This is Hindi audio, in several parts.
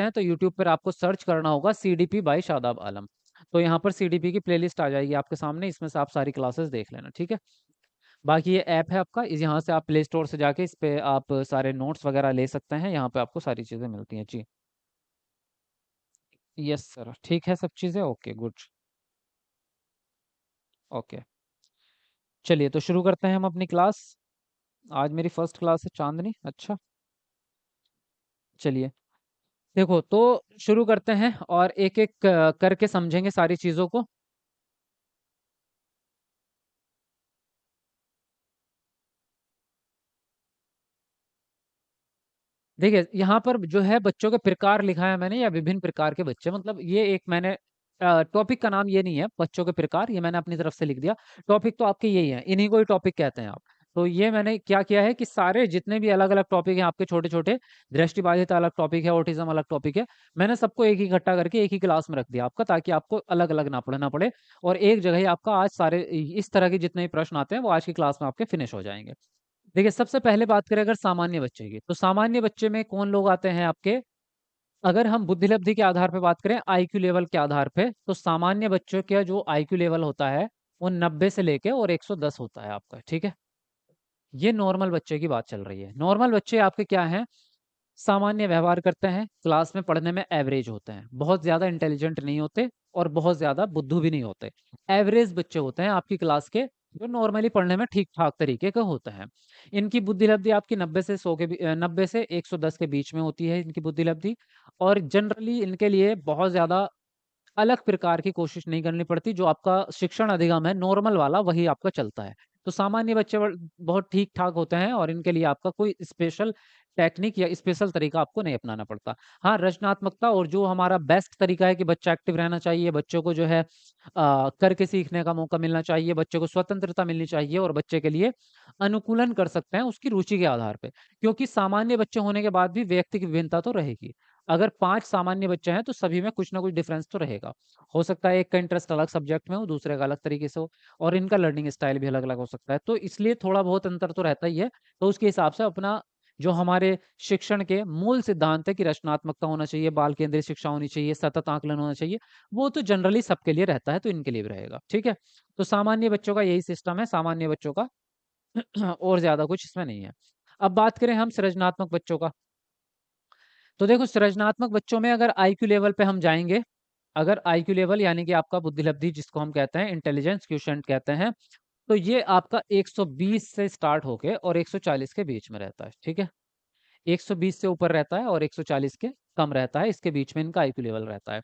हैं तो यूट्यूब पर आपको सर्च करना होगा CDP बाय शादाब आलम। तो यहाँ पर CDP की प्लेलिस्ट आ जाएगी आपके सामने, इसमें से आप सारी क्लासेस देख लेना, ठीक है। बाकी ये ऐप है आपका, यहाँ से आप प्ले स्टोर से जाके इस पे आप सारे नोट्स वगैरह ले सकते हैं, यहाँ पे आपको सारी चीज़ें मिलती हैं जी। यस सर, ठीक है सब चीज़ें, ओके गुड। ओके, चलिए तो शुरू करते हैं हम अपनी क्लास। आज मेरी फर्स्ट क्लास है चांदनी, अच्छा। चलिए, देखो तो शुरू करते हैं और एक एक करके समझेंगे सारी चीज़ों को। देखिए यहाँ पर जो है बच्चों के प्रकार लिखा है मैंने, या विभिन्न प्रकार के बच्चे, मतलब ये एक मैंने टॉपिक का नाम ये नहीं है बच्चों के प्रकार, ये मैंने अपनी तरफ से लिख दिया। टॉपिक तो आपके यही है, इन्हीं को ही टॉपिक कहते हैं आप। तो ये मैंने क्या किया है कि सारे जितने भी अलग अलग टॉपिक हैं आपके, छोटे छोटे, दृष्टिबाधित अलग टॉपिक है, ऑटिज्म अलग टॉपिक है, मैंने सबको एक ही इकट्ठा करके एक ही क्लास में रख दिया आपका, ताकि आपको अलग अलग ना पढ़ना पड़े, और एक जगह ही आपका आज सारे इस तरह के जितने भी प्रश्न आते हैं वो आज की क्लास में आपके फिनिश हो जाएंगे। देखिए सबसे पहले बात करें अगर सामान्य बच्चे की, तो सामान्य बच्चे में कौन लोग आते हैं आपके, अगर हम बुद्धिलब्धि के आधार पे बात करें, आईक्यू लेवल के आधार पे, तो सामान्य बच्चों का जो आईक्यू लेवल होता है वो 90 से लेके और 110 होता है आपका, ठीक है। ये नॉर्मल बच्चे की बात चल रही है। नॉर्मल बच्चे आपके क्या हैं, सामान्य व्यवहार करते हैं, क्लास में पढ़ने में एवरेज होते हैं, बहुत ज्यादा इंटेलिजेंट नहीं होते और बहुत ज्यादा बुद्धू भी नहीं होते। एवरेज बच्चे होते हैं आपकी क्लास के, जो नॉर्मली पढ़ने में ठीक ठाक तरीके के होते हैं। इनकी बुद्धि लब्धि आपकी 90 से 100 के 90 से 110 के बीच में होती है इनकी बुद्धि लब्धि। और जनरली इनके लिए बहुत ज्यादा अलग प्रकार की कोशिश नहीं करनी पड़ती, जो आपका शिक्षण अधिगम है नॉर्मल वाला वही आपका चलता है। तो सामान्य बच्चे बहुत ठीक ठाक होते हैं और इनके लिए आपका कोई स्पेशल टेक्निक या स्पेशल तरीका आपको नहीं अपनाना पड़ता। हाँ, रचनात्मकता और जो हमारा बेस्ट तरीका है कि बच्चा एक्टिव रहना चाहिए, बच्चों को जो है करके सीखने का मौका मिलना चाहिए, बच्चे को स्वतंत्रता मिलनी चाहिए, और बच्चे के लिए अनुकूलन कर सकते हैं उसकी रुचि के आधार पे, क्योंकि सामान्य बच्चे होने के बाद भी व्यक्ति की विभिन्नता तो रहेगी। अगर 5 सामान्य बच्चे हैं तो सभी में कुछ ना कुछ डिफरेंस तो रहेगा। हो सकता है एक का इंटरेस्ट अलग सब्जेक्ट में हो, दूसरे का अलग तरीके से हो, और इनका लर्निंग स्टाइल भी अलग-अलग हो सकता है। तो इसलिए थोड़ा बहुत अंतर तो रहता ही है। तो उसके हिसाब से अपना जो हमारे शिक्षण के मूल सिद्धांत है कि रचनात्मकता होना चाहिए, बाल केंद्रित शिक्षा होनी चाहिए, सतत आकलन होना चाहिए, वो तो जनरली सबके लिए रहता है, तो इनके लिए भी रहेगा। ठीक है? तो सामान्य बच्चों का यही सिस्टम है, सामान्य बच्चों का और ज़्यादा कुछ इसमें नहीं है। अब बात करें हम सृजनात्मक बच्चों का, तो देखो सृजनात्मक बच्चों में अगर आईक्यू लेवल पे हम जाएंगे, अगर आईक्यू लेवल यानी कि आपका बुद्धिलब्धि जिसको हम कहते हैं, इंटेलिजेंस क्वोशिएंट कहते हैं, तो ये आपका 120 से स्टार्ट होके और 140 के बीच में रहता है, ठीक है। 120 से ऊपर रहता है और 140 के कम रहता है, इसके बीच में इनका आईक्यू लेवल रहता है।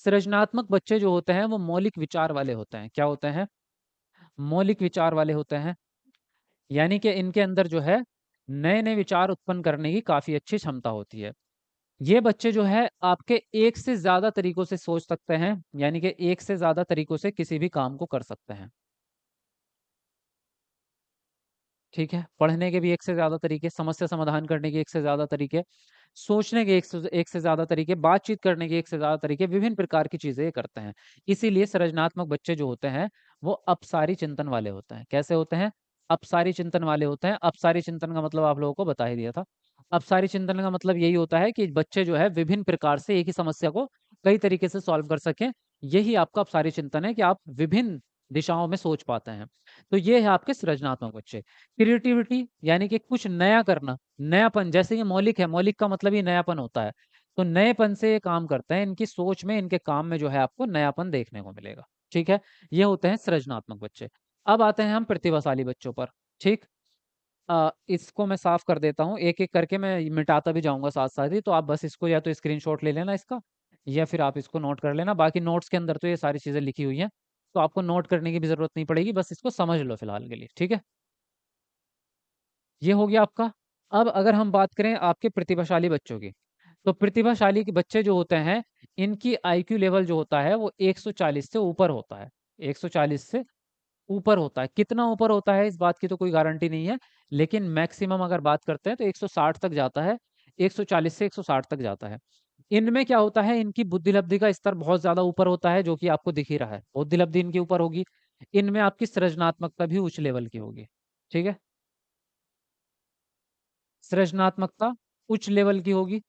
सृजनात्मक बच्चे जो होते हैं वो मौलिक विचार वाले होते हैं। क्या होते हैं? मौलिक विचार वाले होते हैं, यानी कि इनके अंदर जो है नए नए विचार उत्पन्न करने की काफी अच्छी क्षमता होती है। ये बच्चे जो है आपके एक से ज्यादा तरीकों से सोच सकते हैं, यानी कि एक से ज्यादा तरीकों से किसी भी काम को कर सकते हैं। ठीक है, पढ़ने के भी एक से ज्यादा तरीके, समस्या समाधान करने के एक से ज्यादा तरीके, सोचने के एक से ज्यादा तरीके, बातचीत करने के एक से ज्यादा तरीके, विभिन्न प्रकार की चीजें ये करते हैं। इसीलिए सृजनात्मक बच्चे जो होते हैं वो अपसारी चिंतन वाले होते हैं। कैसे होते हैं? अपसारी चिंतन वाले होते हैं। अपसारी चिंतन का मतलब आप लोगों को बता ही दिया था। अपसारी चिंतन का मतलब यही होता है कि बच्चे जो है विभिन्न प्रकार से एक ही समस्या को कई तरीके से सॉल्व कर सकें। यही आपका अपसारी चिंतन है कि आप विभिन्न दिशाओं में सोच पाते हैं। तो ये है आपके सृजनात्मक बच्चे। क्रिएटिविटी यानी कि कुछ नया करना, नयापन, जैसे ये मौलिक है, मौलिक का मतलब ही नयापन होता है। तो नएपन से ये काम करते हैं, इनकी सोच में, इनके काम में जो है आपको नयापन देखने को मिलेगा। ठीक है, ये होते हैं सृजनात्मक बच्चे। अब आते हैं हम प्रतिभाशाली बच्चों पर। ठीक, इसको मैं साफ कर देता हूँ, एक एक करके मैं मिटाता भी जाऊंगा साथ साथ ही, तो आप बस इसको या तो स्क्रीनशॉट ले लेना इसका, या फिर आप इसको नोट कर लेना। बाकी नोट्स के अंदर तो ये सारी चीजें लिखी हुई हैं, तो आपको नोट करने की भी जरूरत नहीं पड़ेगी, बस इसको समझ लो फिलहाल के लिए। ठीक है, ये हो गया आपका। अब अगर हम बात करें आपके प्रतिभाशाली बच्चों की, तो प्रतिभाशाली के बच्चे जो होते हैं, इनकी आईक्यू लेवल जो होता है वो 140 से ऊपर होता है। 140 से ऊपर होता है। कितना ऊपर होता है इस बात की तो कोई गारंटी नहीं है, लेकिन मैक्सिमम अगर बात करते हैं तो 160 तक जाता है। 140 से 160 तक जाता है। इनमें क्या होता है, इनकी बुद्धिलब्धि का स्तर बहुत ज्यादा ऊपर होता है, जो कि आपको दिख ही रहा है, बुद्धिलब्धि इनकी ऊपर होगी। इनमें आपकी सृजनात्मकता भी उच्च लेवल की होगी। ठीक है, सृजनात्मकता उच्च लेवल की होगी।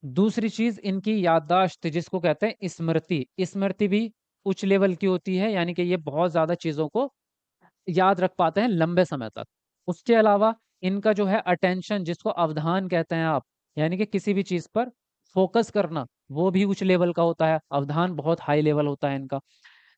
दूसरी चीज इनकी याददाश्त, जिसको कहते हैं स्मृति, स्मृति भी उच्च लेवल की होती है, यानी कि ये बहुत ज्यादा चीजों को याद रख पाते हैं लंबे समय तक। उसके अलावा इनका जो है अटेंशन, जिसको अवधान कहते हैं आप, यानी कि किसी भी चीज पर फोकस करना, वो भी उच्च लेवल का होता है। अवधान बहुत हाई लेवल होता है इनका।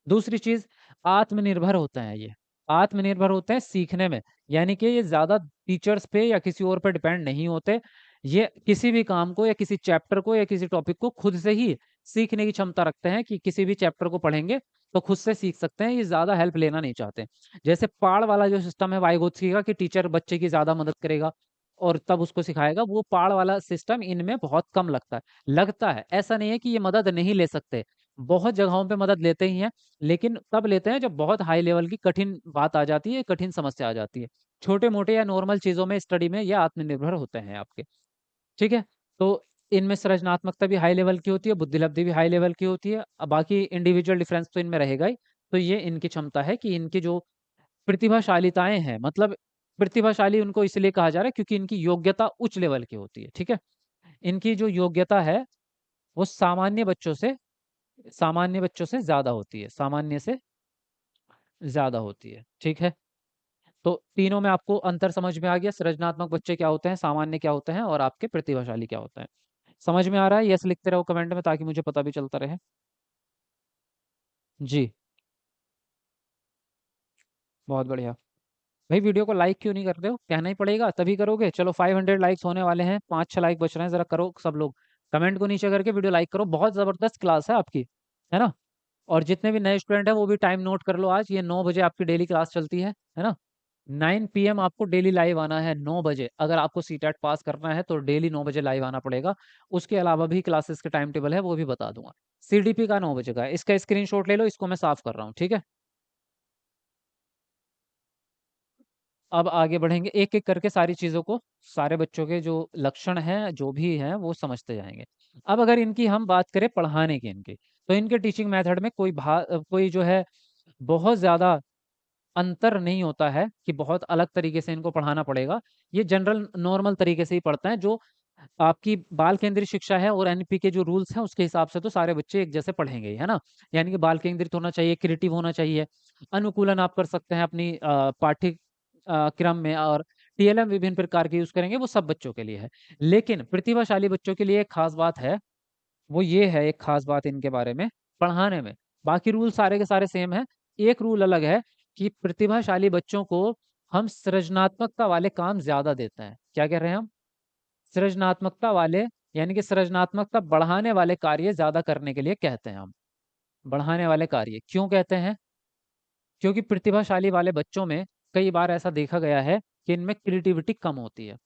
दूसरी चीज, आत्मनिर्भर होते हैं ये, आत्मनिर्भर होते हैं सीखने में, यानी कि ये ज्यादा टीचर्स पे या किसी और पे डिपेंड नहीं होते। ये किसी भी काम को या किसी चैप्टर को या किसी टॉपिक को खुद से ही सीखने की क्षमता रखते हैं, कि किसी भी चैप्टर को पढ़ेंगे तो खुद से सीख सकते हैं, ये ज्यादा हेल्प लेना नहीं चाहते। जैसे पाड़ वाला जो सिस्टम है वाइगोत्स्की का, कि टीचर बच्चे की ज्यादा मदद करेगा और तब उसको सिखाएगा, वो पाड़ वाला सिस्टम इनमें बहुत कम लगता है। ऐसा नहीं है कि ये मदद नहीं ले सकते, बहुत जगहों पे मदद लेते ही हैं, लेकिन तब लेते हैं जब बहुत हाई लेवल की कठिन बात आ जाती है, कठिन समस्या आ जाती है। छोटे मोटे या नॉर्मल चीजों में, स्टडी में, ये आत्मनिर्भर होते हैं आपके। ठीक है। तो इनमें सृजनात्मकता भी हाई लेवल की होती है, बुद्धिलब्धि भी हाई लेवल की होती है। अब बाकी इंडिविजुअल डिफरेंस तो इनमें रहेगा ही। तो ये इनकी क्षमता है कि इनकी जो प्रतिभाशालिताएं हैं, मतलब प्रतिभाशाली उनको इसलिए कहा जा रहा है क्योंकि इनकी योग्यता उच्च लेवल की होती है। ठीक है। इनकी जो योग्यता है वो सामान्य बच्चों से ज्यादा होती है, सामान्य से ज्यादा होती है। ठीक है। तो तीनों में आपको अंतर समझ में आ गया, सृजनात्मक बच्चे क्या होते हैं, सामान्य क्या होते हैं, और आपके प्रतिभाशाली क्या होते हैं। समझ में आ रहा है? यस लिखते रहो कमेंट में, ताकि मुझे पता भी चलता रहे। जी। बहुत बढ़िया। भाई वीडियो को लाइक क्यों नहीं कर रहे हो? कहना ही पड़ेगा, तभी करोगे। चलो 500 लाइक्स होने वाले हैं, 5-6 लाइक बच रहे हैं, जरा करो सब लोग। कमेंट को नीचे करके वीडियो लाइक करो। बहुत जबरदस्त क्लास है आपकी, है ना। और जितने भी नए स्टूडेंट हैं वो भी टाइम नोट कर लो, आज ये 9 बजे आपकी डेली क्लास चलती है ना। 9 PM आपको डेली लाइव आना है, 9 बजे। अगर आपको सीटेट पास करना है तो डेली 9 बजे लाइव आना पड़ेगा। उसके अलावा भी क्लासेस के टाइम टेबल है, वो भी बता दूंगा। CDP का 9 बजे का है, इसका स्क्रीनशॉट ले लो, इसको मैं साफ कर रहा हूँ। ठीक है। अब आगे बढ़ेंगे, एक एक करके सारी चीजों को, सारे बच्चों के जो लक्षण हैं जो भी हैं वो समझते जाएंगे। अब अगर इनकी हम बात करें पढ़ाने की, इनकी, तो इनके टीचिंग मेथड में कोई जो है बहुत ज्यादा अंतर नहीं होता है कि बहुत अलग तरीके से इनको पढ़ाना पड़ेगा। ये जनरल नॉर्मल तरीके से ही पढ़ते हैं। जो आपकी बाल केंद्रित शिक्षा है और NP के जो रूल्स हैं उसके हिसाब से तो सारे बच्चे एक जैसे पढ़ेंगे ही, है ना। यानी कि बाल केंद्रित होना चाहिए, क्रिएटिव होना चाहिए, अनुकूलन आप कर सकते हैं अपनी पाठ्य क्रम में, और TLM विभिन्न प्रकार के यूज करेंगे, वो सब बच्चों के लिए है। लेकिन प्रतिभाशाली बच्चों के लिए एक खास बात है, वो ये है, एक खास बात इनके बारे में, पढ़ाने में बाकी रूल सारे के सारे सेम है। एक रूल अलग है, कि प्रतिभाशाली बच्चों को हम सृजनात्मकता वाले काम ज्यादा देते हैं। क्या कह रहे हैं हम? सृजनात्मकता वाले, यानी कि सृजनात्मकता बढ़ाने वाले कार्य ज्यादा करने के लिए कहते हैं हम। बढ़ाने वाले कार्य क्यों कहते हैं? क्योंकि प्रतिभाशाली वाले बच्चों में कई बार ऐसा देखा गया है कि इनमें क्रिएटिविटी कम होती है।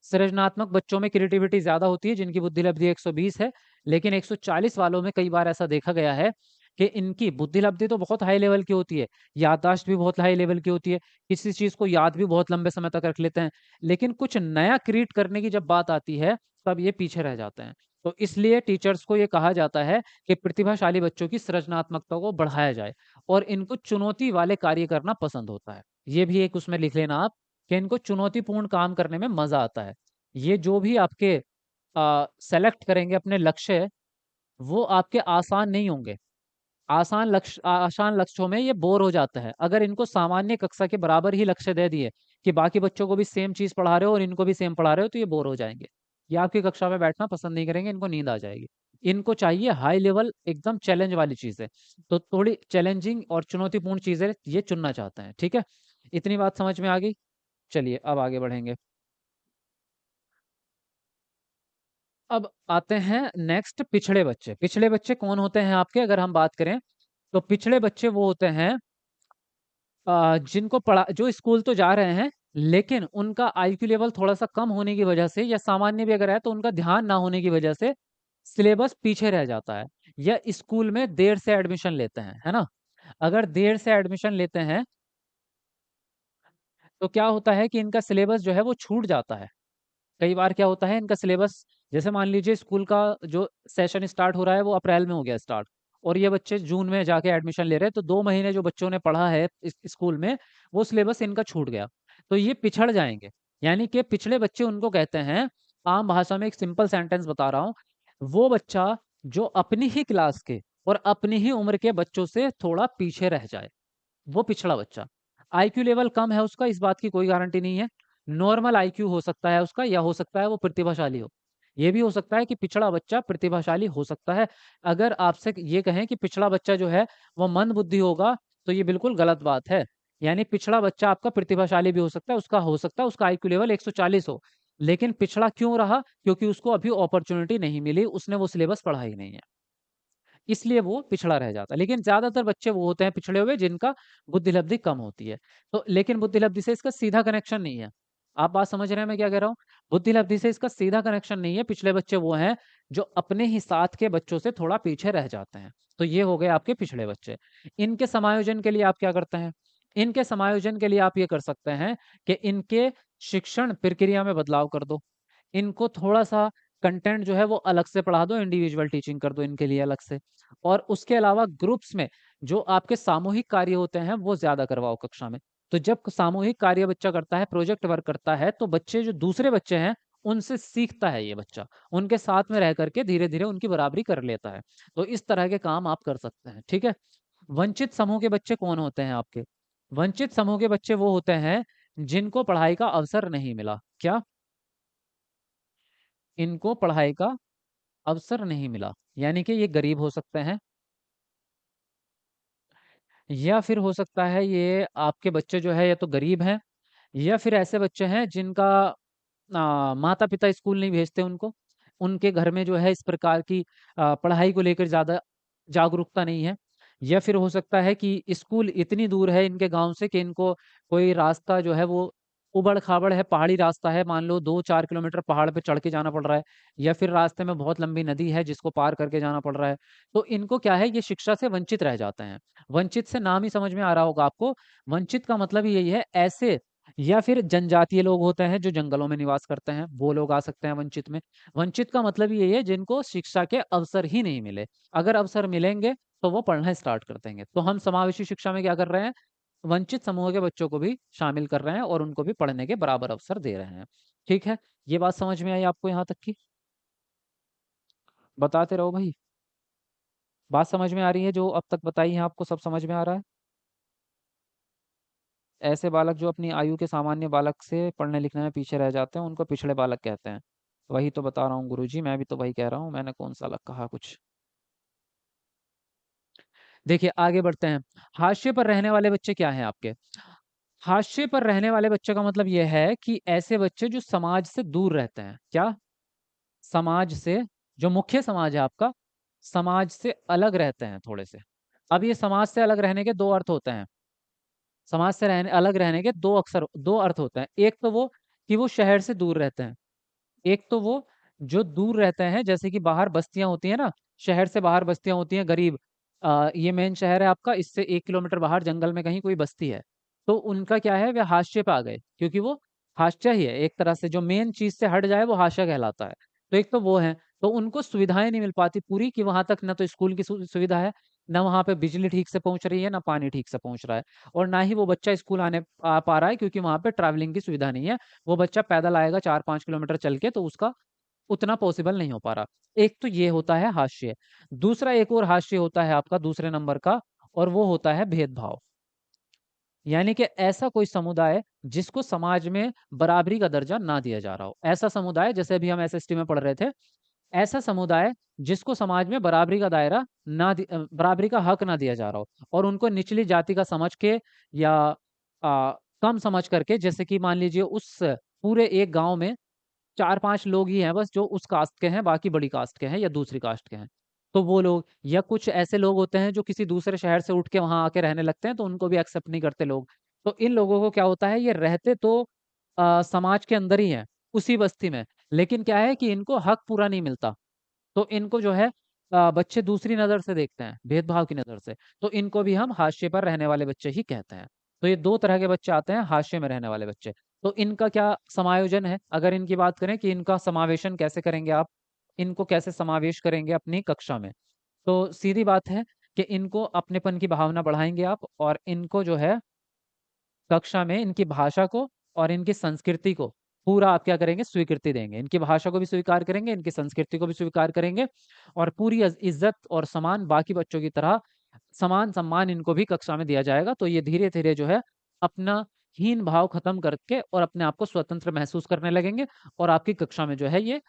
सृजनात्मक बच्चों में क्रिएटिविटी ज्यादा होती है, जिनकी बुद्धि लब्धि 120 है। लेकिन 140 वालों में कई बार ऐसा देखा गया है कि इनकी बुद्धि लब्धि तो बहुत हाई लेवल की होती है, याददाश्त भी बहुत हाई लेवल की होती है, किसी चीज को याद भी बहुत लंबे समय तक रख लेते हैं, लेकिन कुछ नया क्रिएट करने की जब बात आती है तब ये पीछे रह जाते हैं। तो इसलिए टीचर्स को ये कहा जाता है कि प्रतिभाशाली बच्चों की सृजनात्मकता को बढ़ाया जाए, और इनको चुनौती वाले कार्य करना पसंद होता है। ये भी एक उसमें लिख लेना आप, कि इनको चुनौतीपूर्ण काम करने में मजा आता है। ये जो भी आपके सेलेक्ट करेंगे अपने लक्ष्य, वो आपके आसान नहीं होंगे। आसान लक्ष्यों में ये बोर हो जाता है। अगर इनको सामान्य कक्षा के बराबर ही लक्ष्य दे दिए, कि बाकी बच्चों को भी सेम चीज पढ़ा रहे हो और इनको भी सेम पढ़ा रहे हो, तो ये बोर हो जाएंगे। ये आपकी कक्षा में बैठना पसंद नहीं करेंगे, इनको नींद आ जाएगी। इनको चाहिए हाई लेवल एकदम चैलेंज वाली चीजें। तो थोड़ी चैलेंजिंग और चुनौतीपूर्ण चीजें ये चुनना चाहते हैं। ठीक है। इतनी बात समझ में आ गई। चलिए अब आगे बढ़ेंगे। अब आते हैं नेक्स्ट, पिछड़े बच्चे। पिछड़े बच्चे कौन होते हैं आपके, अगर हम बात करें, तो पिछड़े बच्चे वो होते हैं जिनको पढ़ा, जो स्कूल तो जा रहे हैं, लेकिन उनका IQ लेवल थोड़ा सा कम होने की वजह से, या सामान्य भी अगर है तो उनका ध्यान ना होने की वजह से सिलेबस पीछे रह जाता है, या स्कूल में देर से एडमिशन लेते हैं, है ना। अगर देर से एडमिशन लेते हैं तो क्या होता है कि इनका सिलेबस जो है वो छूट जाता है। कई बार क्या होता है, इनका सिलेबस, जैसे मान लीजिए स्कूल का जो सेशन स्टार्ट हो रहा है वो अप्रैल में हो गया स्टार्ट, और ये बच्चे जून में जाके एडमिशन ले रहे हैं, तो 2 महीने जो बच्चों ने पढ़ा है इस स्कूल में, वो सिलेबस इनका छूट गया, तो ये पिछड़ जाएंगे। यानी कि पिछड़े बच्चे उनको कहते हैं, आम भाषा में एक सिंपल सेंटेंस बता रहा हूँ। वो बच्चा जो अपनी ही क्लास के और अपनी ही उम्र के बच्चों से थोड़ा पीछे रह जाए, वो पिछड़ा बच्चा। आईक्यू लेवल कम है उसका, इस बात की कोई गारंटी नहीं है। नॉर्मल आईक्यू हो सकता है उसका, या हो सकता है वो प्रतिभाशाली हो। ये भी हो सकता है कि पिछड़ा बच्चा प्रतिभाशाली हो सकता है। अगर आपसे ये कहें कि पिछड़ा बच्चा जो है वो मंदबुद्धि होगा, तो ये बिल्कुल गलत बात है। यानी पिछड़ा बच्चा आपका प्रतिभाशाली भी हो सकता है उसका आईक्यू लेवल 140 हो। लेकिन पिछड़ा क्यों रहा? क्योंकि उसको अभी अपॉर्च्युनिटी नहीं मिली, उसने वो सिलेबस पढ़ा ही नहीं है। इसलिए वो पिछड़ा रह जाता है। लेकिन ज़्यादातर बच्चे वो होते हैं पिछड़े हुए जिनका बुद्धि-लब्धि कम होती है। तो लेकिन बुद्धि-लब्धि से इसका सीधा कनेक्शन नहीं है। आप बात समझ रहे हैं मैं क्या कह रहा हूँ? बुद्धि-लब्धि से इसका सीधा कनेक्शन नहीं है। पिछले बच्चे वो हैं जो अपने ही साथ के बच्चों से थोड़ा पीछे रह जाते हैं। तो ये हो गए आपके पिछड़े बच्चे। इनके समायोजन के लिए आप क्या करते हैं? इनके समायोजन के लिए आप ये कर सकते हैं कि इनके शिक्षण प्रक्रिया में बदलाव कर दो। इनको थोड़ा-सा कंटेंट जो है वो अलग से पढ़ा दो, इंडिविजुअल टीचिंग कर दो इनके लिए अलग से। और उसके अलावा ग्रुप्स में जो आपके सामूहिक कार्य होते हैं वो ज़्यादा करवाओ कक्षा में। तो जब सामूहिक कार्य बच्चा करता है, प्रोजेक्ट वर्क करता है, तो बच्चे जो दूसरे बच्चे हैं उनसे सीखता है ये बच्चा। उनके साथ में रह कर के धीरे-धीरे उनकी बराबरी कर लेता है। तो इस तरह के काम आप कर सकते हैं, ठीक है? वंचित समूह के बच्चे कौन होते हैं आपके? वंचित समूह के बच्चे वो होते हैं जिनको पढ़ाई का अवसर नहीं मिला। क्या? इनको पढ़ाई का अवसर नहीं मिला। यानी कि ये गरीब हो सकते हैं, या फिर हो सकता है ये आपके बच्चे जो है या तो गरीब हैं, या फिर ऐसे बच्चे हैं जिनका माता-पिता स्कूल नहीं भेजते उनको। उनके घर में जो है इस प्रकार की पढ़ाई को लेकर ज़्यादा जागरूकता नहीं है। या फिर हो सकता है कि स्कूल इतनी दूर है इनके गाँव से कि इनको कोई रास्ता जो है वो ऊबड़-खाबड़ है, पहाड़ी रास्ता है, मान लो 2-4 किलोमीटर पहाड़ पे चढ़ के जाना पड़ रहा है, या फिर रास्ते में बहुत लंबी नदी है जिसको पार करके जाना पड़ रहा है। तो इनको क्या है, ये शिक्षा से वंचित रह जाते हैं। वंचित से नाम ही समझ में आ रहा होगा आपको, वंचित का मतलब ही यही है ऐसे, या फिर जनजातीय लोग होते हैं जो जंगलों में निवास करते हैं, वो लोग आ सकते हैं वंचित में। वंचित का मतलब यही है जिनको शिक्षा के अवसर ही नहीं मिले। अगर अवसर मिलेंगे तो वो पढ़ना स्टार्ट कर देंगे। तो हम समावेशी शिक्षा में क्या कर रहे हैं? वंचित समूह के बच्चों को भी शामिल कर रहे हैं और उनको भी पढ़ने के बराबर अवसर दे रहे हैं। ठीक है? ये बात समझ में आई आपको यहाँ तक की? बताते रहो भाई। बात समझ में आ रही है जो अब तक बताई है आपको, सब समझ में आ रहा है? ऐसे बालक जो अपनी आयु के सामान्य बालक से पढ़ने-लिखने में पीछे रह जाते हैं, उनको पिछड़े बालक कहते हैं। वही तो बता रहा हूँ गुरुजी, मैं भी तो वही कह रहा हूँ, मैंने कौन-सा अलग कहा कुछ। देखिए आगे बढ़ते हैं। हाशिए पर रहने वाले बच्चे क्या हैं आपके? हाशिए पर रहने वाले बच्चे का मतलब ये है कि ऐसे बच्चे जो समाज से दूर रहते हैं। क्या? समाज से, जो मुख्य समाज है आपका, समाज से अलग रहते हैं थोड़े से। अब ये समाज से अलग रहने के 2 अर्थ होते हैं। समाज से अलग रहने के 2 अर्थ होते हैं। एक तो वो कि वो शहर से दूर रहते हैं। एक तो वो जो दूर रहते हैं, जैसे कि बाहर बस्तियाँ होती हैं ना, शहर से बाहर बस्तियाँ होती हैं गरीब। ये मेन शहर है आपका, इससे 1 किलोमीटर बाहर जंगल में कहीं कोई बस्ती है। तो उनका क्या है, वे हाशिए पे आ गए, क्योंकि वो हाशिया ही है एक तरह से, जो मेन चीज़ से हट जाए वो हाशिया कहलाता है। तो एक तो वो हैं, तो उनको सुविधाएँ नहीं मिल पाती पूरी, कि वहाँ तक ना तो स्कूल की सुविधा है, ना वहाँ पे बिजली ठीक से पहुँच रही है, ना पानी ठीक से पहुँच रहा है, और ना ही वो बच्चा स्कूल आ पा रहा है, क्योंकि वहाँ पे ट्रैवलिंग की सुविधा नहीं है। वो बच्चा पैदल आएगा 4-5 किलोमीटर चल के, तो उसका उतना पॉसिबल नहीं हो पा रहा। एक तो ये होता है हाशिए। दूसरा एक और हाशिए होता है आपका दूसरे नंबर का, और वो होता है भेदभाव। यानी कि ऐसा कोई समुदाय जिसको समाज में बराबरी का दर्जा ना दिया जा रहा हो। ऐसा समुदाय, जैसे अभी हम एसएसटी में पढ़ रहे थे, ऐसा समुदाय जिसको समाज में बराबरी का दायरा बराबरी का हक ना दिया जा रहा हो, और उनको निचली जाति का समझ के, या कम समझ करके, जैसे कि मान लीजिए उस पूरे एक गाँव में 4-5 लोग ही हैं बस जो उस कास्ट के हैं, बाकी बड़ी कास्ट के हैं या दूसरी कास्ट के हैं। तो वो लोग, या कुछ ऐसे लोग होते हैं जो किसी दूसरे शहर से उठ के वहाँ आके रहने लगते हैं, तो उनको भी एक्सेप्ट नहीं करते लोग। तो इन लोगों को क्या होता है, ये रहते तो समाज के अंदर ही हैं, उसी बस्ती में, लेकिन क्या है कि इनको हक पूरा नहीं मिलता। तो इनको जो है बच्चे दूसरी नज़र से देखते हैं, भेदभाव की नज़र से। तो इनको भी हम हाशिए पर रहने वाले बच्चे ही कहते हैं। तो ये 2 तरह के बच्चे आते हैं, हाशिए में रहने वाले बच्चे। तो इनका क्या समायोजन है? अगर इनकी बात करें कि इनका समावेशन कैसे करेंगे आप? इनको कैसे समावेश करेंगे अपनी कक्षा में? तो सीधी बात है कि इनको अपनेपन की भावना बढ़ाएँगे आप, और इनको जो है कक्षा में इनकी भाषा को और इनकी संस्कृति को पूरा आप क्या करेंगे, स्वीकृति देंगे, इनकी भाषा को भी स्वीकार करेंगे, इनकी संस्कृति को भी स्वीकार करेंगे, और पूरी इज्जत और सम्मान बाकी बच्चों की तरह समान सम्मान इनको भी कक्षा में दिया जाएगा। तो ये धीरे धीरे जो है अपना हीन भाव खत्म करके और अपने आप को स्वतंत्र महसूस करने लगेंगे, और आपकी कक्षा में जो है ये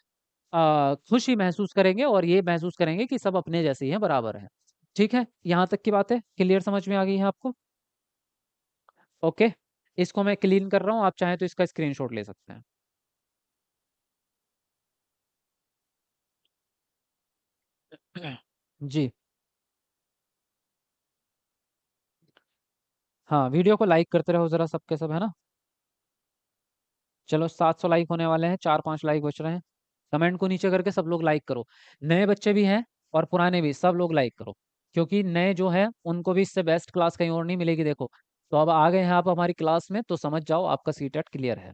खुशी महसूस करेंगे, और ये महसूस करेंगे कि सब अपने जैसे ही हैं, बराबर हैं। ठीक है, यहाँ तक की बातें क्लियर समझ में आ गई है आपको? ओके, इसको मैं क्लीन कर रहा हूँ, आप चाहें तो इसका स्क्रीनशॉट ले सकते हैं। जी, हाँ, वीडियो को लाइक करते रहो जरा सबके सब, है ना? चलो 700 लाइक होने वाले हैं, 4-5 लाइक बच रहे हैं। कमेंट को नीचे करके सब लोग लाइक करो। नए बच्चे भी हैं और पुराने भी, सब लोग लाइक करो, क्योंकि नए जो हैं उनको भी इससे बेस्ट क्लास कहीं और नहीं मिलेगी। देखो, तो अब आ गए हैं आप हमारी क्लास में, तो समझ जाओ आपका सीटेट क्लियर है।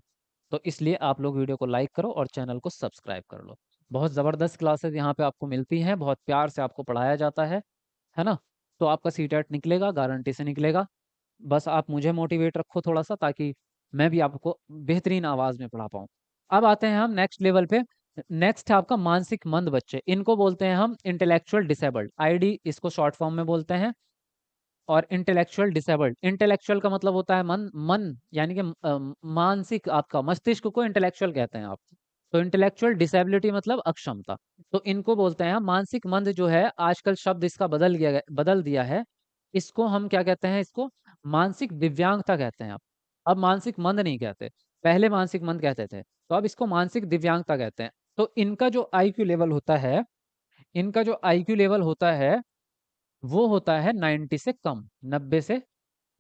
तो इसलिए आप लोग वीडियो को लाइक करो और चैनल को सब्सक्राइब कर लो। बहुत ज़बरदस्त क्लासेस यहाँ पे आपको मिलती हैं, बहुत प्यार से आपको पढ़ाया जाता है ना? तो आपका सीटेट निकलेगा, गारंटी से निकलेगा। बस आप मुझे मोटिवेट रखो थोड़ा सा, ताकि मैं भी आपको बेहतरीन आवाज में पढ़ा पाऊँ। अब आते हैं हम नेक्स्ट लेवल पे। नेक्स्ट है आपका मानसिक मंद बच्चे, इनको बोलते हैं हम इंटेलेक्चुअल डिसेबल्ड, आईडी इसको शॉर्ट फॉर्म में बोलते हैं। और इंटेलेक्चुअल डिसेबल्ड, इंटेलेक्चुअल का मतलब होता है मन, मन यानी कि मानसिक, आपका मस्तिष्क को इंटेलेक्चुअल कहते हैं आप। तो इंटेलेक्चुअल डिसेबिलिटी मतलब अक्षमता। तो इनको बोलते हैं हम मानसिक मंद। जो है आजकल शब्द इसका बदल दिया है। इसको हम क्या कहते हैं, इसको मानसिक दिव्यांगता कहते हैं आप। अब मानसिक मंद नहीं कहते, पहले मानसिक मंद कहते थे, तो अब इसको मानसिक दिव्यांगता कहते हैं। तो इनका जो आईक्यू लेवल होता है, इनका जो आईक्यू लेवल होता है वो होता है 90 से कम, 90 से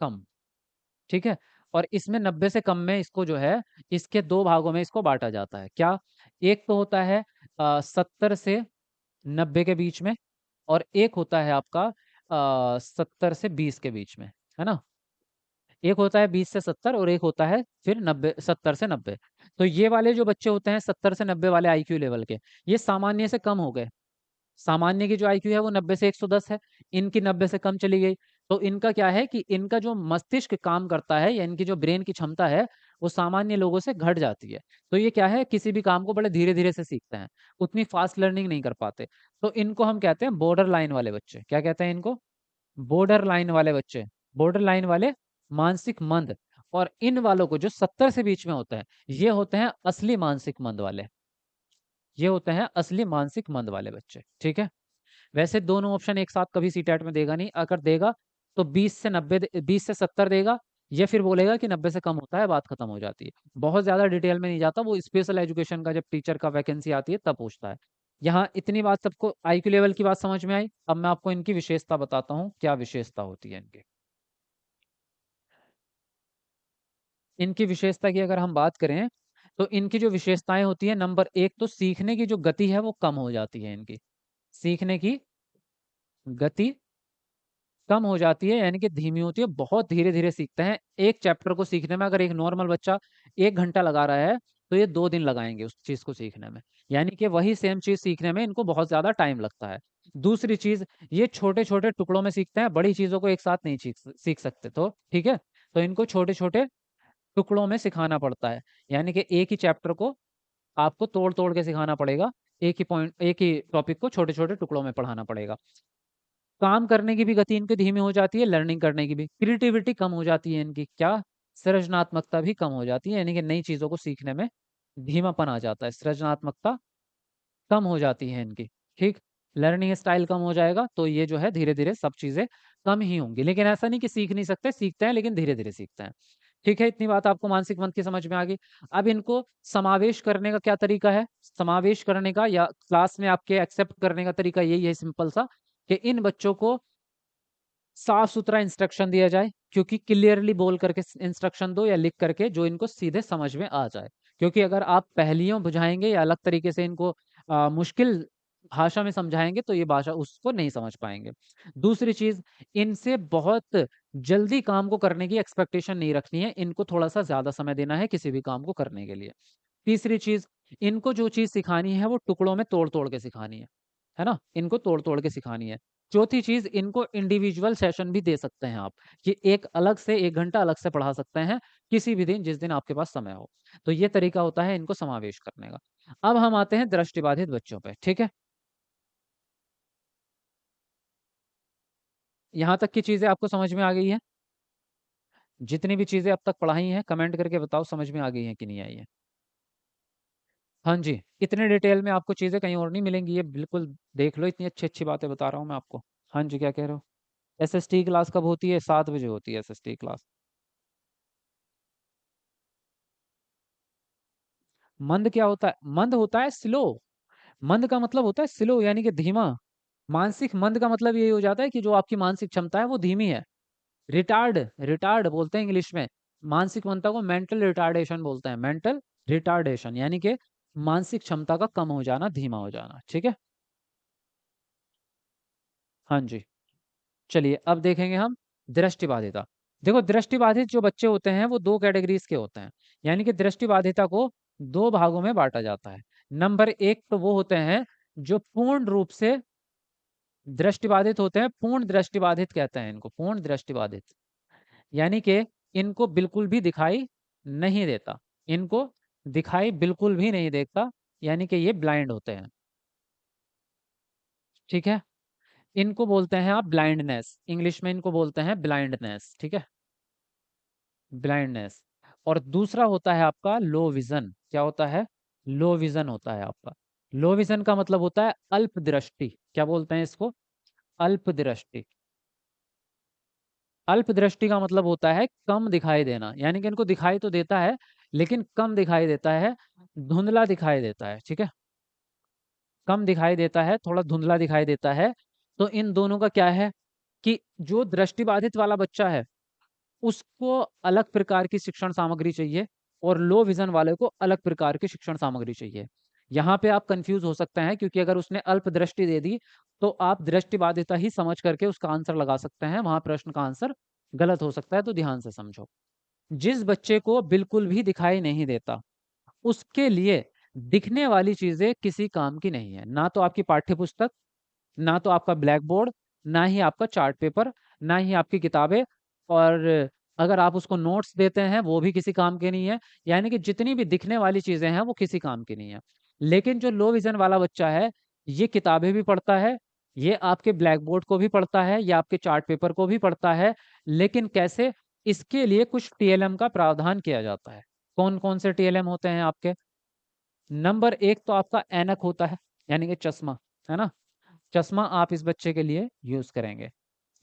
कम। ठीक है, और इसमें 90 से कम में इसको जो है, इसके दो भागों में इसको बांटा जाता है। क्या? एक तो होता है 70 से 90 के बीच में, और एक होता है आपका 70 से 20 के बीच में, है ना? एक होता है 20 से 70, और एक होता है फिर 90, 70 से 90। तो ये वाले जो बच्चे होते हैं 70 से 90 वाले आईक्यू लेवल के, ये सामान्य से कम हो गए। सामान्य की जो आईक्यू है वो 90 से 110 है, इनकी 90 से कम चली गई। तो इनका क्या है कि इनका जो मस्तिष्क काम करता है, या इनकी जो ब्रेन की क्षमता है, वो सामान्य लोगों से घट जाती है। तो ये क्या है, किसी भी काम को बड़े धीरे धीरे से सीखते हैं, उतनी फास्ट लर्निंग नहीं कर पाते। तो इनको हम कहते हैं बॉर्डर लाइन वाले बच्चे। क्या कहते हैं इनको? बॉर्डर लाइन वाले बच्चे, बॉर्डर लाइन वाले मानसिक मंद। और इन वालों को जो 70 से बीच में होता है, ये होते हैं असली मानसिक मंद वाले, ये होते हैं असली मानसिक मंद वाले बच्चे। ठीक है, वैसे दोनों ऑप्शन एक साथ कभी सीटेट में देगा नहीं, अगर देगा तो 20 से 90 20 से 70 देगा, या फिर बोलेगा कि 90 से कम होता है, बात खत्म हो जाती है। बहुत ज्यादा डिटेल में नहीं जाता, वो स्पेशल एजुकेशन का जब टीचर का वैकेंसी आती है तब पूछता है। यहाँ इतनी बात सबको आईक्यू लेवल की बात समझ में आई। अब मैं आपको इनकी विशेषता बताता हूँ, क्या विशेषता होती है इनकी। इनकी विशेषता की अगर हम बात करें, तो इनकी जो विशेषताएं होती है, नंबर एक तो सीखने की जो गति है वो कम हो जाती है इनकी। सीखने की गति कम हो जाती है, यानी कि धीमी होती है, बहुत धीरे धीरे सीखते हैं। एक चैप्टर को सीखने में अगर एक नॉर्मल बच्चा 1 घंटा लगा रहा है, तो ये 2 दिन लगाएंगे उस चीज को सीखने में। यानी कि वही सेम चीज सीखने में इनको बहुत ज्यादा टाइम लगता है। दूसरी चीज, ये छोटे छोटे टुकड़ों में सीखते हैं, बड़ी चीजों को एक साथ नहीं सीख सकते। तो ठीक है, तो इनको छोटे छोटे टुकड़ों में सिखाना पड़ता है। यानी कि एक ही चैप्टर को आपको तोड़ तोड़ के सिखाना पड़ेगा, एक ही पॉइंट, एक ही टॉपिक को छोटे छोटे टुकड़ों में पढ़ाना पड़ेगा। काम करने की भी गति इनकी धीमी हो जाती है, लर्निंग करने की भी। क्रिएटिविटी कम हो जाती है इनकी, क्या? सृजनात्मकता भी कम हो जाती है, यानी कि नई चीजों को सीखने में धीमापन आ जाता है, सृजनात्मकता कम हो जाती है इनकी। ठीक, लर्निंग स्टाइल कम हो जाएगा, तो ये जो है धीरे धीरे सब चीजें कम ही होंगी। लेकिन ऐसा नहीं कि सीख नहीं सकते, सीखते हैं, लेकिन धीरे धीरे सीखते हैं। ठीक है, इतनी बात आपको मानसिक मंद की समझ में आ गई। अब इनको समावेश करने का क्या तरीका है? समावेश करने का या क्लास में आपके एक्सेप्ट करने का तरीका यही है, सिंपल सा, कि इन बच्चों को साफ सुथरा इंस्ट्रक्शन दिया जाए, क्योंकि क्लियरली बोल करके इंस्ट्रक्शन दो, या लिख करके, जो इनको सीधे समझ में आ जाए। क्योंकि अगर आप पहेलियों बुझाएंगे या अलग तरीके से इनको मुश्किल भाषा में समझाएंगे, तो ये भाषा उसको नहीं समझ पाएंगे। दूसरी चीज, इनसे बहुत जल्दी काम को करने की एक्सपेक्टेशन नहीं रखनी है, इनको थोड़ा सा ज्यादा समय देना है किसी भी काम को करने के लिए। तीसरी चीज, इनको जो चीज सिखानी है वो टुकड़ों में तोड़ तोड़ के सिखानी है ना? इनको तोड़ तोड़ के सिखानी है। चौथी चीज़, इनको इंडिविजुअल सेशन भी दे सकते हैं आप, कि एक अलग से 1 घंटा अलग से पढ़ा सकते हैं, किसी भी दिन जिस दिन आपके पास समय हो। तो ये तरीका होता है इनको समावेश करने का। अब हम आते हैं दृष्टिबाधित बच्चों पे, ठीक है? यहाँ तक की चीज़ें आपको समझ में आ गई हैं? जितनी भी चीज़ें अब तक पढ़ाई हैं, कमेंट करके बताओ समझ में आ गई हैं कि नहीं आई हैं? हाँ जी, इतने डिटेल में आपको चीज़ें कहीं और नहीं मिलेंगी, ये बिल्कुल देख लो, इतनी अच्छी-अच्छी बातें बता रहा हूँ मैं आपको। हाँ जी, क्या कह रहे हो? एसएसटी क्लास कब होती है? 7 बजे होती है एसएसटी क्लास। मंद क्या होता है? मंद होता है स्लो। मंद का मतलब होता है स्लो, यानी कि धीमा। मानसिक मंद का मतलब यही हो जाता है कि जो आपकी मानसिक क्षमता है वो धीमी है। रिटार्ड, रिटार्ड बोलते हैं इंग्लिश में। मानसिक मंदता को मेंटल रिटार्डेशन बोलते हैं, मेंटल रिटार्डेशन, यानी कि मानसिक क्षमता का कम हो जाना, धीमा हो जाना, ठीक है? हाँ जी। चलिए अब देखेंगे हम दृष्टिबाधिता। देखो, दृष्टिबाधित जो बच्चे होते हैं वो 2 कैटेगरीज़ के होते हैं। यानी कि दृष्टिबाधिता को 2 भागों में बाँटा जाता है। नंबर 1 तो वो होते हैं जो पूर्ण रूप से दृष्टिबाधित होते हैं, पूर्ण दृष्टिबाधित कहते हैं इनको, पूर्ण दृष्टिबाधित। यानी कि इनको बिल्कुल भी दिखाई नहीं देता। इनको दिखाई बिल्कुल भी नहीं देता, यानी कि ये ब्लाइंड होते हैं। ठीक है? इनको बोलते हैं आप ब्लाइंडनेस, इंग्लिश में इनको बोलते हैं ब्लाइंडनेस, ठीक है? ब्लाइंडनेस। और दूसरा होता है आपका लो विज़न। क्या होता है? लो विज़न होता है आपका। लो विज़न का मतलब होता है अल्प दृष्टि। क्या बोलते हैं इसको? अल्प दृष्टि। अल्प दृष्टि का मतलब होता है कम दिखाई देना, यानी कि इनको दिखाई तो देता है, लेकिन कम दिखाई देता है, धुंधला दिखाई देता है, ठीक है? कम दिखाई देता है, थोड़ा धुंधला दिखाई देता है। तो इन दोनों का क्या है कि जो दृष्टिबाधित वाला बच्चा है, उसको अलग प्रकार की शिक्षण सामग्री चाहिए और लो विज़न वाले को अलग प्रकार की शिक्षण सामग्री चाहिए। यहाँ पे आप कन्फ्यूज़ हो सकते हैं, क्योंकि अगर उसने अल्प दृष्टि दे दी, तो आप दृष्टिबाधिता ही समझ करके उसका आंसर लगा सकते हैं, वहाँ प्रश्न का आंसर गलत हो सकता है, तो ध्यान से समझो। जिस बच्चे को बिल्कुल भी दिखाई नहीं देता, उसके लिए दिखने वाली चीज़ें किसी काम की नहीं है। ना तो आपकी पाठ्य पुस्तक, ना तो आपका ब्लैक बोर्ड, ना ही आपका चार्ट पेपर, ना ही आपकी किताबें, और अगर आप उसको नोट्स देते हैं वो भी किसी काम के नहीं है। यानी कि जितनी भी दिखने वाली चीज़ें हैं वो किसी काम की नहीं है। लेकिन जो लो विज़न वाला बच्चा है, ये किताबें भी पढ़ता है, ये आपके ब्लैक बोर्ड को भी पढ़ता है, ये आपके चार्ट पेपर को भी पढ़ता है, लेकिन कैसे? इसके लिए कुछ टीएलएम का प्रावधान किया जाता है। कौन-कौन से टीएलएम होते हैं आपके? नंबर 1 तो आपका ऐनक होता है, यानी कि चश्मा, है ना? चश्मा आप इस बच्चे के लिए यूज़ करेंगे।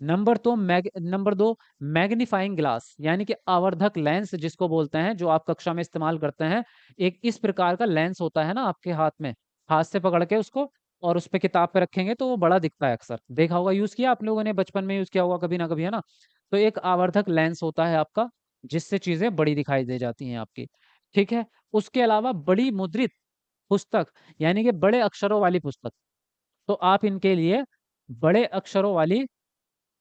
नंबर 2 मैग्नीफाइंग ग्लास, यानी कि आवर्धक लेंस जिसको बोलते हैं, जो आप कक्षा में इस्तेमाल करते हैं। एक इस प्रकार का लेंस होता है ना आपके हाथ में, हाथ से पकड़ के उसको और उस पे किताब पे रखेंगे तो वो बड़ा दिखता है अक्सर। देखा होगा, यूज़ किया आप लोगों ने, बचपन में यूज़ किया होगा कभी ना कभी, है ना? तो एक आवर्धक लेंस होता है आपका, जिससे चीज़ें बड़ी दिखाई दे जाती हैं आपकी, ठीक है? उसके अलावा बड़ी मुद्रित पुस्तक, यानी कि बड़े अक्षरों वाली पुस्तक, तो आप इनके लिए बड़े अक्षरों वाली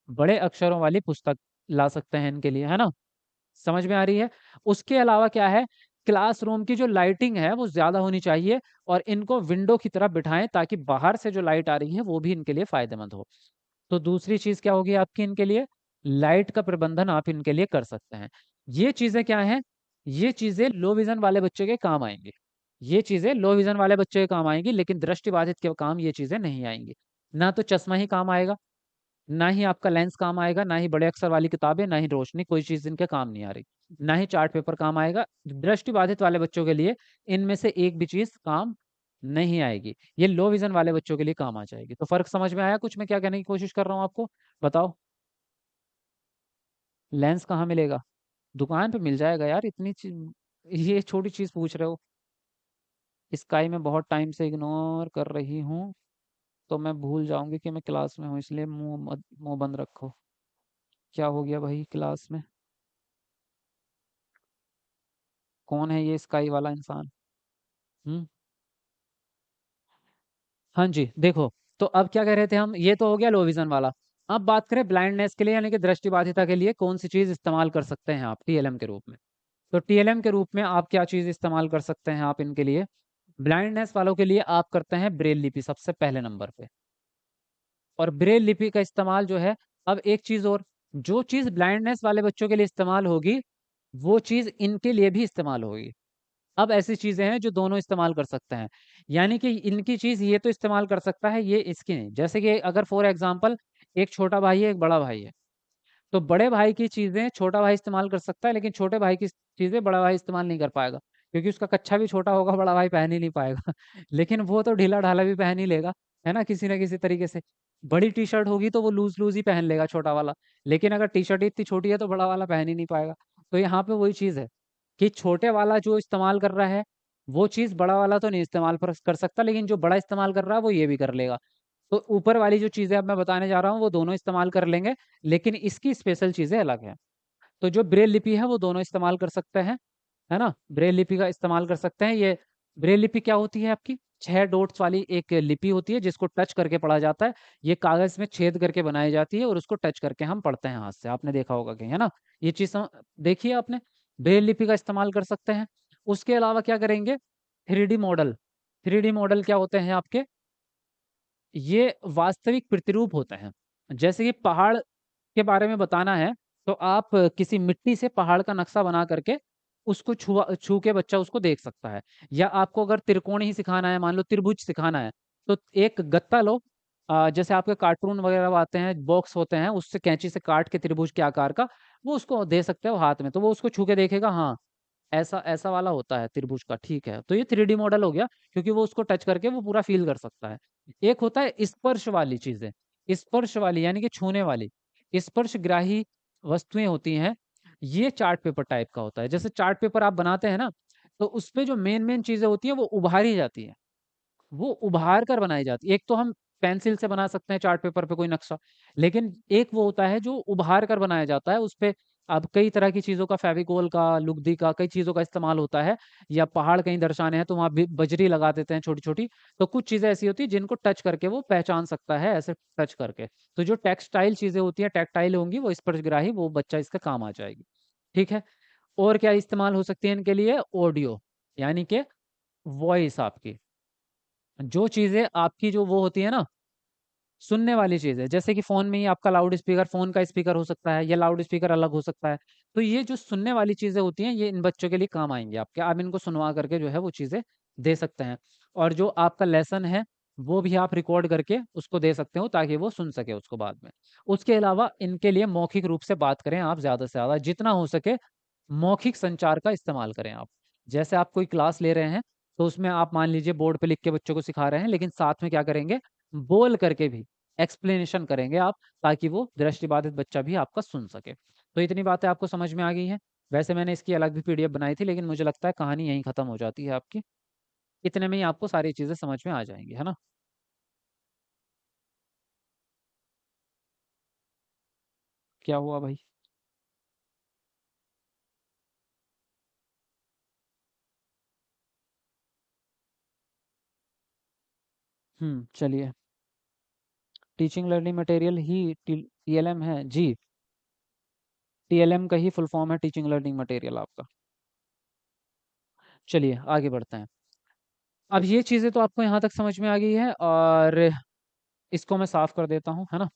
बड़े अक्षरों वाली पुस्तक ला सकते हैं इनके लिए, है ना? समझ में आ रही है? उसके अलावा क्या है, क्लासरूम की जो लाइटिंग है वो ज़्यादा होनी चाहिए और इनको विंडो की तरफ बिठाएँ, ताकि बाहर से जो लाइट आ रही है वो भी इनके लिए फ़ायदेमंद हो। तो दूसरी चीज़ क्या होगी आपकी इनके लिए? लाइट का प्रबंधन आप इनके लिए कर सकते हैं। ये चीज़ें क्या हैं? ये चीज़ें लो विज़न वाले बच्चे के काम आएँगी। ये चीज़ें लो विज़न वाले बच्चे के काम आएँगी, लेकिन दृष्टिबाधित के काम ये चीज़ें नहीं आएँगी। ना तो चश्मा ही काम आएगा, ना ही आपका लेंस काम आएगा, ना ही बड़े अक्षर वाली किताबें, ना ही रोशनी, कोई चीज़ इनके काम नहीं आ रही। ना ही चार्ट पेपर काम आएगा। दृष्टिबाधित वाले बच्चों के लिए इनमें से एक भी चीज़ काम नहीं आएगी। ये लो विज़न वाले बच्चों के लिए काम आ जाएगी। तो फ़र्क समझ में आया कुछ मैं क्या कहने की कोशिश कर रहा हूँ आपको? बताओ, लेंस कहाँ मिलेगा? दुकान पे मिल जाएगा यार, इतनी ची ये छोटी चीज़ पूछ रहे हो। स्काई मैं बहुत टाइम से इग्नोर कर रही हूँ, तो मैं भूल जाऊँगी कि मैं क्लास में हूँ, इसलिए मुँह बंद रखो। क्या हो गया भाई क्लास में? कौन है ये स्काई वाला इंसान? हुँ? हाँ जी, देखो, तो अब क्या कह रहे थे हम? ये तो हो गया लो विज़न वाला। अब बात करें ब्लाइंडनेस के लिए, यानी कि दृष्टिबाधिता के लिए कौन-सी चीज़ इस्तेमाल कर सकते हैं आप टीएलएम के रूप में? तो टीएलएम के रूप में आप क्या चीज़ इस्तेमाल कर सकते हैं आप इनके लिए? ब्लाइंडनेस वालों के लिए आप करते हैं ब्रेल लिपि सबसे पहले नंबर पे। और ब्रेल लिपि का इस्तेमाल जो है, अब एक चीज़ और, जो चीज़ ब्लाइंडनेस वाले बच्चों के लिए इस्तेमाल होगी, वो चीज़ इनके लिए भी इस्तेमाल होगी। अब ऐसी चीज़ें हैं जो दोनों इस्तेमाल कर सकते हैं। यानी कि इनकी चीज़ ये तो इस्तेमाल कर सकता है, ये इसकी नहीं। जैसे कि अगर फॉर एग्ज़ाम्पल एक छोटा भाई है, एक बड़ा भाई है। तो बड़े भाई की चीज़ें छोटा भाई इस्तेमाल कर सकता है, लेकिन छोटे भाई की चीज़ें बड़ा भाई इस्तेमाल नहीं कर पाएगा। क्योंकि उसका कच्छा भी छोटा होगा, बड़ा भाई पहन ही नहीं पाएगा। लेकिन वो तो ढीला-ढाला भी पहन ही लेगा, है ना? किसी न किसी तरीके से। बड़ी टी-शर्ट होगी तो वो लूज़-लूज़ ही पहन लेगा छोटा वाला। लेकिन अगर टी-शर्ट ही इतनी छोटी है तो बड़ा वाला पहन ही नहीं पाएगा। तो यहाँ पे वही चीज़ है कि छोटे वाला जो इस्तेमाल कर रहा है, वो चीज़ बड़ा वाला तो नहीं इस्तेमाल कर सकता, लेकिन जो बड़ा इस्तेमाल कर रहा है वो ये भी कर लेगा। तो ऊपर वाली जो चीज़ें अब मैं बताने जा रहा हूँ वो दोनों इस्तेमाल कर लेंगे, लेकिन इसकी स्पेशल चीज़ें अलग हैं। तो जो ब्रेल लिपि है वो दोनों इस्तेमाल कर सकते हैं, है ना? ब्रेल लिपि का इस्तेमाल कर सकते हैं। ये ब्रेल लिपि क्या होती है आपकी? 6 डॉट्स वाली एक लिपि होती है जिसको टच करके पढ़ा जाता है। ये कागज़ में छेद करके बनाई जाती है और उसको टच करके हम पढ़ते हैं हाथ से। आपने देखा होगा कहीं, है ना? ये चीज़ देखी है आपने? ब्रेल लिपि का इस्तेमाल कर सकते हैं। उसके अलावा क्या करेंगे? 3D model. 3D मॉडल क्या होते हैं आपके? ये वास्तविक प्रतिरूप होते हैं। जैसे कि पहाड़ के बारे में बताना है, तो आप किसी मिट्टी से पहाड़ का नक्शा बना करके उसको छू के बच्चा उसको देख सकता है। या आपको अगर त्रिकोण ही सिखाना है, मान लो त्रिभुज सिखाना है, तो एक गत्ता लो, जैसे आपके कार्टून वगैरह आते हैं, बॉक्स होते हैं, उससे कैंची से काट के त्रिभुज के आकार का, वो उसको दे सकते हो हाथ में, तो वो उसको छू के देखेगा, हाँ, ऐसा ऐसा वाला होता है त्रिभुज का, ठीक है। तो ये 3D मॉडल हो गया, क्योंकि वो उसको टच करके वो पूरा फ़ील कर सकता है। एक होता है स्पर्श वाली चीज़ें, स्पर्श वाली यानी कि छूने वाली, स्पर्शग्राही वस्तुएँ होती हैं, ये चार्ट पेपर टाइप का होता है। जैसे चार्ट पेपर आप बनाते हैं ना, तो उसपे जो मेन-मेन चीज़ें होती हैं, वो उभारी जाती हैं। वो उभार कर बनाई जाती है। एक तो हम पेंसिल से बना सकते हैं चार्ट पेपर पे कोई नक्शा, लेकिन एक वो होता है जो उभार कर बनाया जाता है, उसपे अब कई तरह की चीज़ों का फेविकोल का, लुगदी का, कई चीज़ों का इस्तेमाल होता है, या पहाड़ कहीं दर्शाने हैं तो वहाँ बजरी लगा देते हैं छोटी-छोटी। तो कुछ चीज़ें ऐसी होती हैं जिनको टच करके वो पहचान सकता है ऐसे टच करके। तो जो टेक्सटाइल चीज़ें होती हैं, टैक्टाइल होंगी, वो स्पर्शग्राही, वो बच्चा इसका काम आ जाएगी। ठीक है? और क्या इस्तेमाल हो सकती है इनके लिए? ऑडियो, यानी कि वॉइस आपकी। जो चीज़ें आपकी जो वो होती है ना, सुनने वाली चीज़ है, जैसे कि फ़ोन में ही आपका लाउड स्पीकर, फ़ोन का स्पीकर हो सकता है या लाउड स्पीकर अलग हो सकता है। तो ये जो सुनने वाली चीज़ें होती हैं, ये इन बच्चों के लिए काम आएँगी आपके। आप इनको सुनवा करके जो है वो चीज़ें दे सकते हैं। और जो आपका लेसन है, वो भी आप रिकॉर्ड करके उसको दे सकते हो ताकि वो सुन सके उसको बाद में। उसके अलावा इनके लिए मौखिक रूप से बात करें आप ज़्यादा से ज़्यादा, जितना हो सके मौखिक संचार का इस्तेमाल करें आप। जैसे आप कोई क्लास ले रहे हैं, तो उसमें आप मान लीजिए बोर्ड पे लिख के बच्चों को सिखा रहे हैं, लेकिन साथ में क्या करेंगे, बोल करके भी एक्सप्लेनेशन करेंगे आप, ताकि वो दृष्टिबाधित बच्चा भी आपका सुन सके। तो इतनी बातें आपको समझ में आ गई हैं। वैसे मैंने इसकी अलग भी पीडीएफ बनाई थी, लेकिन मुझे लगता है कहानी यहीं खत्म हो जाती है आपकी। इतने में ही आपको सारी चीज़ें समझ में आ जाएँगी, है ना? क्या हुआ भाई? चलिए। टीचिंग लर्निंग मटेरियल ही टीएलएम है। जी, टीएलएम का ही फुल फॉर्म है टीचिंग लर्निंग मटेरियल आपका। चलिए आगे बढ़ते हैं। अब ये चीज़ें तो आपको यहाँ तक समझ में आ गई है, और इसको मैं साफ कर देता हूँ, है ना?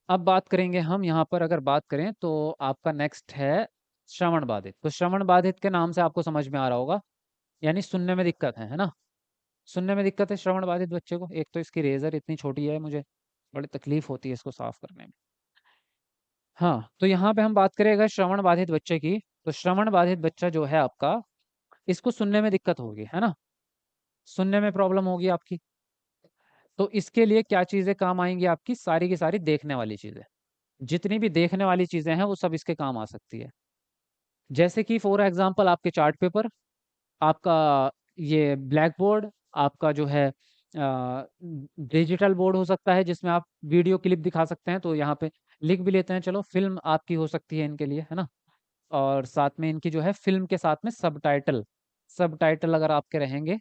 अब बात करेंगे हम यहाँ पर, अगर बात करें तो आपका नेक्स्ट है श्रवण बाधित। तो श्रवण बाधित के नाम से आपको समझ में आ रहा होगा, यानी सुनने में दिक्कत है ना? सुनने में दिक्कत है श्रवण बाधित बच्चे को। एक तो इसकी रेज़र इतनी छोटी है, मुझे बड़ी तकलीफ होती है इसको साफ करने में। हाँ, तो यहाँ पे हम बात करें अगर श्रवण बाधित बच्चे की, तो श्रवण बाधित बच्चा जो है आपका, इसको सुनने में दिक्कत होगी, है ना? सुनने में प्रॉब्लम होगी आपकी। तो इसके लिए क्या चीज़ें काम आएँगी आपकी? सारी की सारी देखने वाली चीज़ें। जितनी भी देखने वाली चीज़ें हैं, वो सब इसके काम आ सकती है। जैसे कि फॉर एग्ज़ाम्पल आपके चार्ट पेपर, आपका ये ब्लैक बोर्ड, आपका जो है डिजिटल बोर्ड हो सकता है जिसमें आप वीडियो क्लिप दिखा सकते हैं, तो यहाँ पे लिख भी लेते हैं चलो, फ़िल्म आपकी हो सकती है इनके लिए, है ना? और साथ में इनकी जो है फ़िल्म के साथ में सबटाइटल, सबटाइटल अगर आपके रहेंगे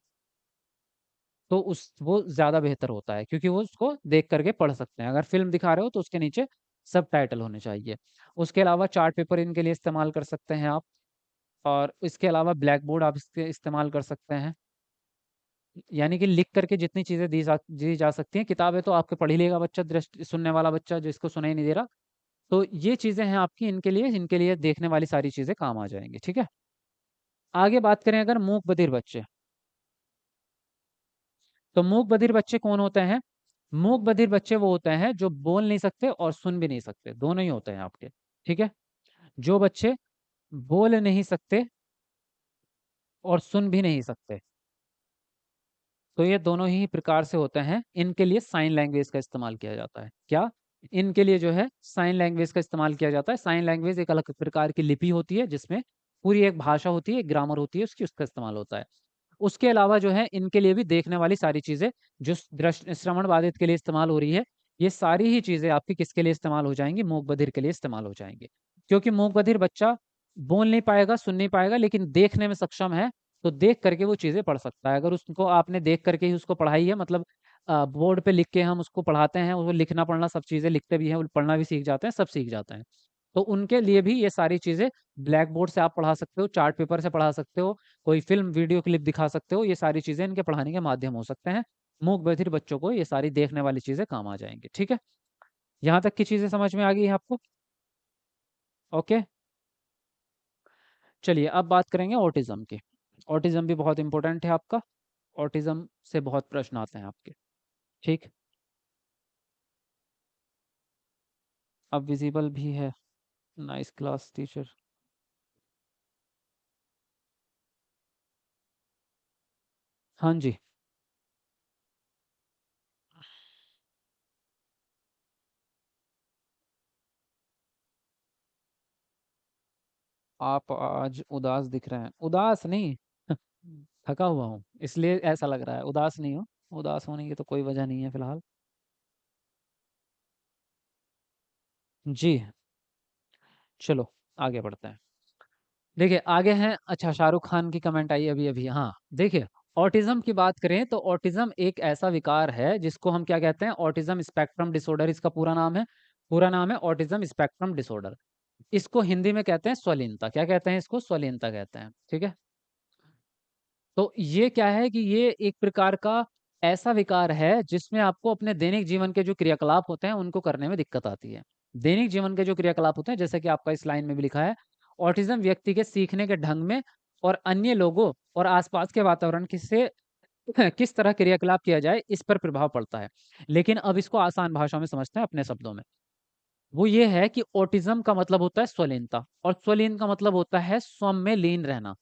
तो उस वो ज़्यादा बेहतर होता है, क्योंकि वो उसको देख कर के पढ़ सकते हैं। अगर फ़िल्म दिखा रहे हो तो उसके नीचे सबटाइटल होने चाहिए। उसके अलावा चार्ट पेपर इनके लिए इस्तेमाल कर सकते हैं आप। और इसके अलावा ब्लैक बोर्ड आप इसके इस्तेमाल कर सकते हैं। यानी कि लिख करके जितनी चीज़ें दी जा सकती हैं, किताबें तो आपके पढ़ ही लेगा बच्चा, दृष्टि सुनने वाला बच्चा जिसको सुनाई नहीं दे रहा। तो ये चीज़ें हैं आपकी, इनके लिए देखने वाली सारी चीज़ें काम आ जाएँगी, ठीक है? आगे बात करें अगर मूक बधिर बच्चे, तो मूक बधिर बच्चे कौन होते हैं? मूक बधिर बच्चे वो होते हैं जो बोल नहीं सकते और सुन भी नहीं सकते, दोनों ही होते हैं आपके, ठीक है? जो बच्चे बोल नहीं सकते और सुन भी नहीं सकते, तो ये दोनों ही प्रकार से होते हैं। इनके लिए साइन लैंग्वेज का इस्तेमाल किया जाता है। क्या? इनके लिए जो है साइन लैंग्वेज का इस्तेमाल किया जाता है। साइन लैंग्वेज एक अलग प्रकार की लिपि होती है जिसमें पूरी एक भाषा होती है, एक ग्रामर होती है, उसका इस्तेमाल होता है। उसके अलावा जो है इनके लिए भी देखने वाली सारी चीज़ें जो श्रवण बाधित के लिए इस्तेमाल हो रही है, ये सारी ही चीज़ें आपकी किसके लिए इस्तेमाल हो जाएँगी? मूक बधिर के लिए इस्तेमाल हो जाएँगी। क्योंकि मूक बधिर बच्चा बोल नहीं पाएगा, सुन नहीं पाएगा लेकिन देखने में सक्षम है, तो देख करके वो चीज़ें पढ़ सकता है। अगर उसको आपने देख करके ही उसको पढ़ाई है मतलब बोर्ड पे लिख के हम उसको पढ़ाते हैं, वो लिखना पढ़ना सब चीज़ें लिखते भी हैं, वो पढ़ना भी सीख जाते हैं, सब सीख जाते हैं। तो उनके लिए भी ये सारी चीज़ें ब्लैक बोर्ड से आप पढ़ा सकते हो, चार्ट पेपर से पढ़ा सकते हो, कोई फ़िल्म, वीडियो क्लिप दिखा सकते हो, ये सारी चीज़ें इनके पढ़ाने के माध्यम हो सकते हैं। मूक बधिर बच्चों को ये सारी देखने वाली चीज़ें काम आ जाएँगी, ठीक है? यहाँ तक की चीज़ें समझ में आ गई है आपको? ओके, चलिए अब बात करेंगे ऑटिज़्म की। ऑटिज़्म भी बहुत इम्पोर्टेंट है आपका, ऑटिज़्म से बहुत प्रश्न आते हैं आपके, ठीक? अब विज़िबल भी है, नाइस क्लास टीचर। हाँ जी, आप आज उदास दिख रहे हैं। उदास नहीं, थका हुआ हूँ, इसलिए ऐसा लग रहा है, उदास नहीं हूँ। उदास होने की तो कोई वजह नहीं है फ़िलहाल। जी, चलो आगे बढ़ते हैं। देखिए आगे हैं अच्छा शाहरुख खान की कमेंट आई अभी-अभी हाँ, देखिए ऑटिज़्म की बात करें तो ऑटिज़्म एक ऐसा विकार है जिसको हम क्या कहते हैं ऑटिज़्म स्पेक्ट्रम डिसऑर्डर इसका पूरा नाम है। पूरा नाम है ऑटिज़्म स्पेक्ट्रम डिसऑर्डर। इसको हिंदी में कहते हैं स्वलीनता। क्या कहते हैं इसको? स्वलीनता कहते हैं, ठीक है? तो ये क्या है कि ये एक प्रकार का ऐसा विकार है जिसमें आपको अपने दैनिक जीवन के जो क्रियाकलाप होते हैं उनको करने में दिक्कत आती है। दैनिक जीवन के जो क्रियाकलाप होते हैं जैसे कि आपका इस लाइन में भी लिखा है, ऑटिज़्म व्यक्ति के सीखने के ढंग में और अन्य लोगों और आसपास के वातावरण की से किस तरह क्रियाकलाप किया जाए इस पर प्रभाव पड़ता है। लेकिन अब इसको आसान भाषा में समझते हैं अपने शब्दों में। वो ये है कि ऑटिज़्म का मतलब होता है स्वलीनता और स्वलीन का मतलब होता है स्वयं में लीन रहना।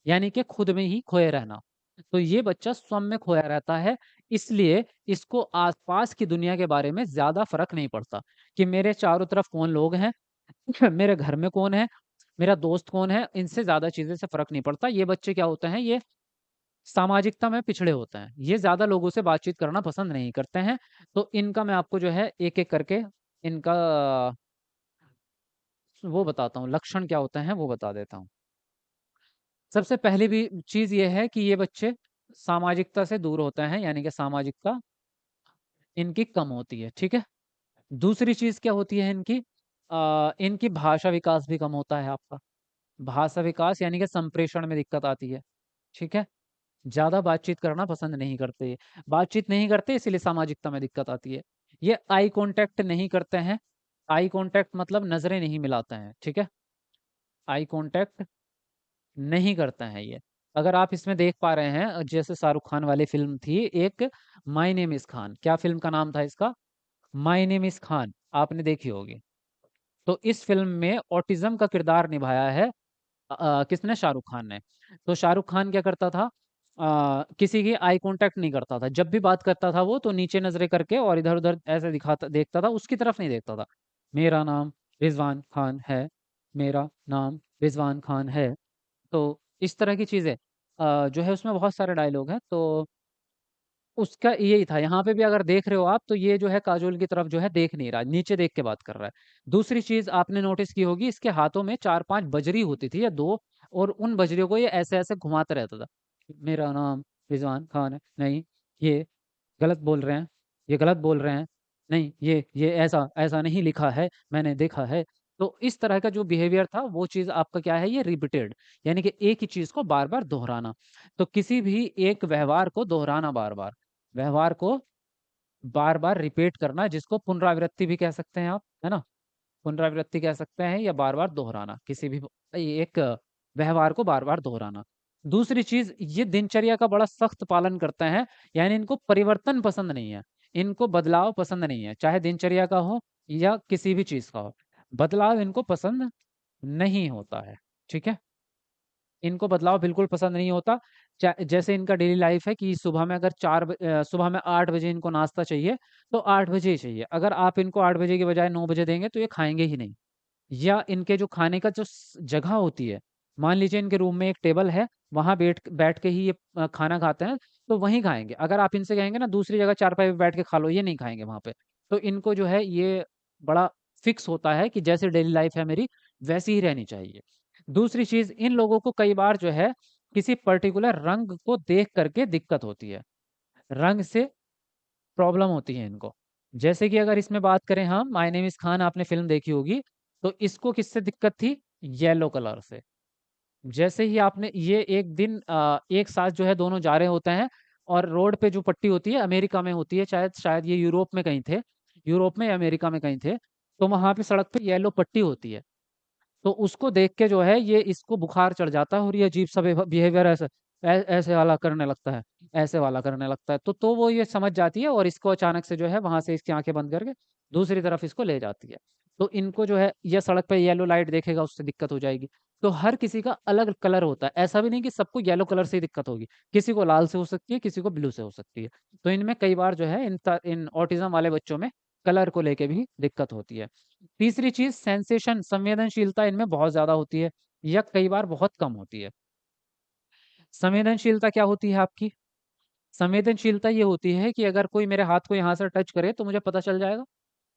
यानी कि खुद में ही खोए रहना। तो ये बच्चा स्वयं में खोया रहता है, इसलिए इसको आस-पास की दुनिया के बारे में ज़्यादा फ़र्क नहीं पड़ता कि मेरे चारों तरफ कौन लोग हैं, मेरे घर में कौन है, मेरा दोस्त कौन है, इनसे ज़्यादा चीज़ें से फ़र्क नहीं पड़ता। ये बच्चे क्या होते हैं, ये सामाजिकता में पिछड़े होते हैं। ये ज़्यादा लोगों से बातचीत करना पसंद नहीं करते हैं। तो इनका मैं आपको जो है एक-एक करके इनका वो बताता हूँ, लक्षण क्या होते हैं, वो बता देता हूँ। सबसे पहली भी चीज़ ये है कि ये बच्चे सामाजिकता से दूर होते हैं, यानी कि सामाजिकता इनकी कम होती है, ठीक है? दूसरी चीज़ क्या होती है इनकी इनकी भाषा विकास भी कम होता है आपका। भाषा विकास यानी कि संप्रेषण में दिक्कत आती है, ठीक है? ज़्यादा बातचीत करना पसंद नहीं करते, बातचीत नहीं करते इसीलिए सामाजिकता में दिक्कत आती है। ये आई कॉन्टैक्ट नहीं करते हैं, आई कॉन्टैक्ट मतलब नज़रें नहीं मिलाते हैं, ठीक है? आई कॉन्टैक्ट नहीं करते हैं ये। अगर आप इसमें देख पा रहे हैं जैसे शाहरुख खान वाली फ़िल्म थी एक माय नेम इज़ खान, क्या फ़िल्म का नाम था इसका? माय नेम इज़ खान, आपने देखी होगी। तो इस फ़िल्म में ऑटिज़्म का किरदार निभाया है किसने? शाहरुख खान ने। तो शाहरुख खान क्या करता था किसी की आई कॉन्टैक्ट नहीं करता था। जब भी बात करता था वो तो नीचे नज़रें करके और इधर-उधर ऐसे दिखाता देखता था, उसकी तरफ नहीं देखता था। मेरा नाम रिज़वान खान है, मेरा नाम रिज़वान खान है। तो इस तरह की चीज़ें जो है उसमें बहुत सारे डायलॉग हैं, तो उसका यही था। यहाँ पे भी अगर देख रहे हो आप तो ये जो है काजोल की तरफ जो है देख नहीं रहा, नीचे देख के बात कर रहा है। दूसरी चीज़ आपने नोटिस की होगी इसके हाथों में 4-5 बजरी होती थी या 2 और उन बजरियों को ये ऐसे-ऐसे घुमाता रहता था। मेरा नाम रिज़वान खान है, नहीं ये गलत बोल रहे हैं, ये गलत बोल रहे हैं, नहीं ये ऐसा ऐसा नहीं लिखा है, मैंने देखा है। तो इस तरह का जो बिहेवियर था वो चीज़ आपका क्या है, ये रिपीटेड, यानी कि एक ही चीज़ को बार-बार दोहराना। तो किसी भी एक व्यवहार को दोहराना बार-बार, व्यवहार को बार-बार रिपीट करना, जिसको पुनरावृत्ति भी कह सकते हैं आप, है ना? पुनरावृत्ति कह सकते हैं या बार-बार दोहराना, किसी भी एक व्यवहार को बार-बार दोहराना। दूसरी चीज़, ये दिनचर्या का बड़ा सख्त पालन करते हैं, यानी इनको परिवर्तन पसंद नहीं है, इनको बदलाव पसंद नहीं है, चाहे दिनचर्या का हो या किसी भी चीज़ का हो। बदलाव इनको पसंद नहीं होता है, ठीक है? इनको बदलाव बिल्कुल पसंद नहीं होता। जैसे इनका डेली लाइफ है कि सुबह में अगर सुबह में 8 बजे इनको नाश्ता चाहिए, तो 8 बजे ही चाहिए। अगर आप इनको 8 बजे के बजाय 9 बजे देंगे, तो ये खाएँगे ही नहीं। या इनके जो खाने का जो जगह होती है, मान लीजिए इनके रूम में एक टेबल है, वहाँ बैठ बैठ के ही ये खाना खाते हैं, तो वहीं खाएँगे। अगर आप इनसे कहेंगे ना दूसरी जगह चारपाई पे बैठ के खा लो, ये नहीं खाएँगे वहाँ पे। तो इनको जो है ये बड़ा फिक्स होता है कि जैसे डेली लाइफ है मेरी, वैसी ही रहनी चाहिए। दूसरी चीज़, इन लोगों को कई बार जो है किसी पर्टिकुलर रंग को देख कर के दिक्कत होती है। रंग से प्रॉब्लम होती है इनको। जैसे कि अगर इसमें बात करें हम, माय नेम इज़ खान आपने फ़िल्म देखी होगी, तो इसको किससे दिक्कत थी? येलो कलर से। जैसे ही आपने ये एक दिन एक साथ जो है दोनों जा रहे होते हैं और रोड पे जो पट्टी होती है अमेरिका में होती है, शायद शायद ये यूरोप में कहीं थे, यूरोप में या अमेरिका में कहीं थे, तो वहाँ पे सड़क पे येलो पट्टी होती है। तो उसको देख के जो है ये इसको बुखार चढ़ जाता है और ये अजीब-सा बिहेवियर ऐसे वाला करने लगता है, ऐसे वाला करने लगता है। तो वो ये समझ जाती है और इसको अचानक से जो है वहाँ से इसकी आँखें बंद करके दूसरी तरफ इसको ले जाती है। तो इनको जो है ये सड़क पे येलो लाइट देखेगा उससे दिक्कत हो जाएगी। तो हर किसी का अलग कलर होता है, ऐसा भी नहीं कि सबको येलो कलर से ही दिक्कत होगी। किसी को लाल से हो सकती है, किसी को ब्लू से हो सकती है। तो इनमें कई बार जो है इन ऑटिज़्म वाले बच्चों में कलर को लेके भी दिक्कत होती है। तीसरी चीज़, सेंसेशन संवेदनशीलता इनमें बहुत ज़्यादा होती है या कई बार बहुत कम होती है। संवेदनशीलता क्या होती है आपकी? संवेदनशीलता ये होती है कि अगर कोई मेरे हाथ को यहाँ से टच करे तो मुझे पता चल जाएगा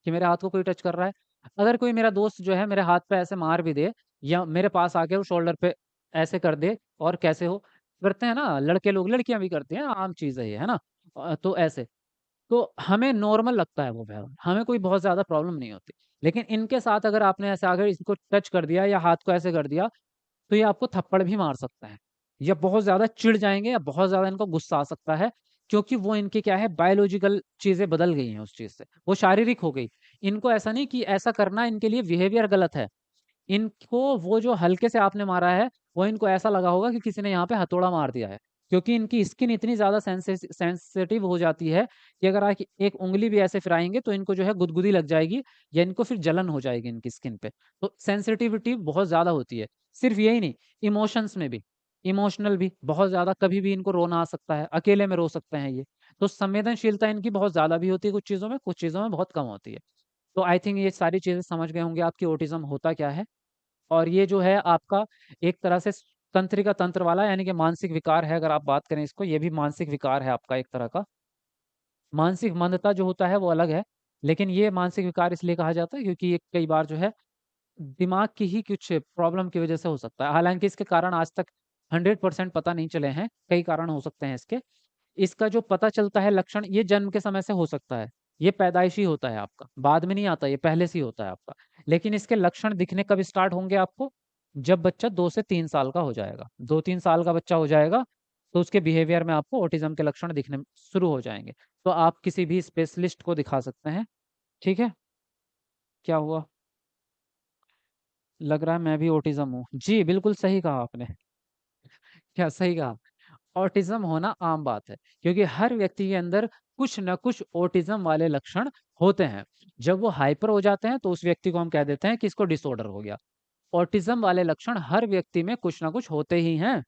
कि मेरे हाथ को कोई टच कर रहा है। अगर कोई मेरा दोस्त जो है मेरे हाथ पे ऐसे मार भी दे या मेरे पास आके वो शोल्डर पे ऐसे कर दे, और कैसे हो? करते हैं ना लड़के लोग, लड़कियाँ भी करती हैं, आम चीज़ है ये, है ना? तो ऐसे। तो हमें नॉर्मल लगता है वो व्यवहार, हमें कोई बहुत ज़्यादा प्रॉब्लम नहीं होती। लेकिन इनके साथ अगर आपने ऐसे आकर इसको टच कर दिया या हाथ को ऐसे कर दिया, तो ये आपको थप्पड़ भी मार सकता है। या बहुत ज़्यादा चिढ़ जाएँगे या बहुत ज़्यादा इनको गुस्सा आ सकता है, क्योंकि वो इनकी क्या है, बायोलॉजिकल चीज़ें बदल गई हैं उस चीज़ से, वो शारीरिक हो गई। इनको ऐसा नहीं कि ऐसा करना इनके लिए बिहेवियर गलत है। इनको वो जो हल्के से आपने मारा है, वो इनको ऐसा लगा होगा कि किसी ने यहाँ पे हथौड़ा मार दिया है। क्योंकि इनकी स्किन इतनी ज़्यादा सेंसिटिव हो जाती है कि अगर आप एक उँगली भी ऐसे फिराएँगे तो इनको जो है गुदगुदी लग जाएगी या इनको फिर जलन हो जाएगी इनकी स्किन पे। तो सेंसिटिविटी बहुत ज़्यादा होती है। सिर्फ़ यही नहीं, इमोशंस में भी, इमोशनल भी बहुत ज़्यादा, कभी भी इनको रोना आ सकता है, अकेले में रो सकते हैं ये। तो संवेदनशीलता इनकी बहुत ज़्यादा भी होती है कुछ चीज़ों में, कुछ चीज़ों में बहुत कम होती है। तो आई थिंक ये सारी चीज़ें समझ गए होंगे आप कि ऑटिज़्म होता क्या है? और ये जो है आपका एक तरह से तंत्रिका तंत्र वाला, यानी कि मानसिक विकार है, अगर आप बात करें इसको, ये भी मानसिक विकार है आपका एक तरह का। मानसिक मंदता जो होता है वो अलग है, लेकिन ये मानसिक विकार इसलिए कहा जाता है क्योंकि ये कई बार जो है दिमाग की ही कुछ प्रॉब्लम की वजह से हो सकता है। हालाँकि इसके कारण आज तक 100% पता नहीं चले हैं, कई कारण हो सकते हैं इसके। इसका जो पता चलता है लक्षण, ये जन्म के समय से हो सकता है। ये पैदाइशी होता है आपका, बाद में नहीं आता, ये पहले से ही होता है आपका। लेकिन इसके लक्षण दिखने कब स्टार्ट होंगे आपको? जब बच्चा 2 से 3 साल का हो जाएगा। 2-3 साल का बच्चा हो जाएगा, तो उसके बिहेवियर में आपको ऑटिज़्म के लक्षण दिखने शुरू हो जाएँगे। तो आप किसी भी स्पेशलिस्ट को दिखा सकते हैं, ठीक है? क्या हुआ? लग रहा है मैं भी ऑटिज़्म हूँ। जी, बिल्कुल सही कहा आपने। क्या सही कहा? ऑटिज़्म होना आम बात है, क्योंकि हर व्यक्ति के अंदर कुछ न कुछ ऑटिज़्म वाले लक्षण होते हैं। जब वो हाइपर हो जाते हैं, तो उस व्यक्ति को हम कह देते हैं कि इसको डिसऑर्डर हो गया। ऑटिज़्म वाले लक्षण हर व्यक्ति में कुछ न कुछ होते ही हैं,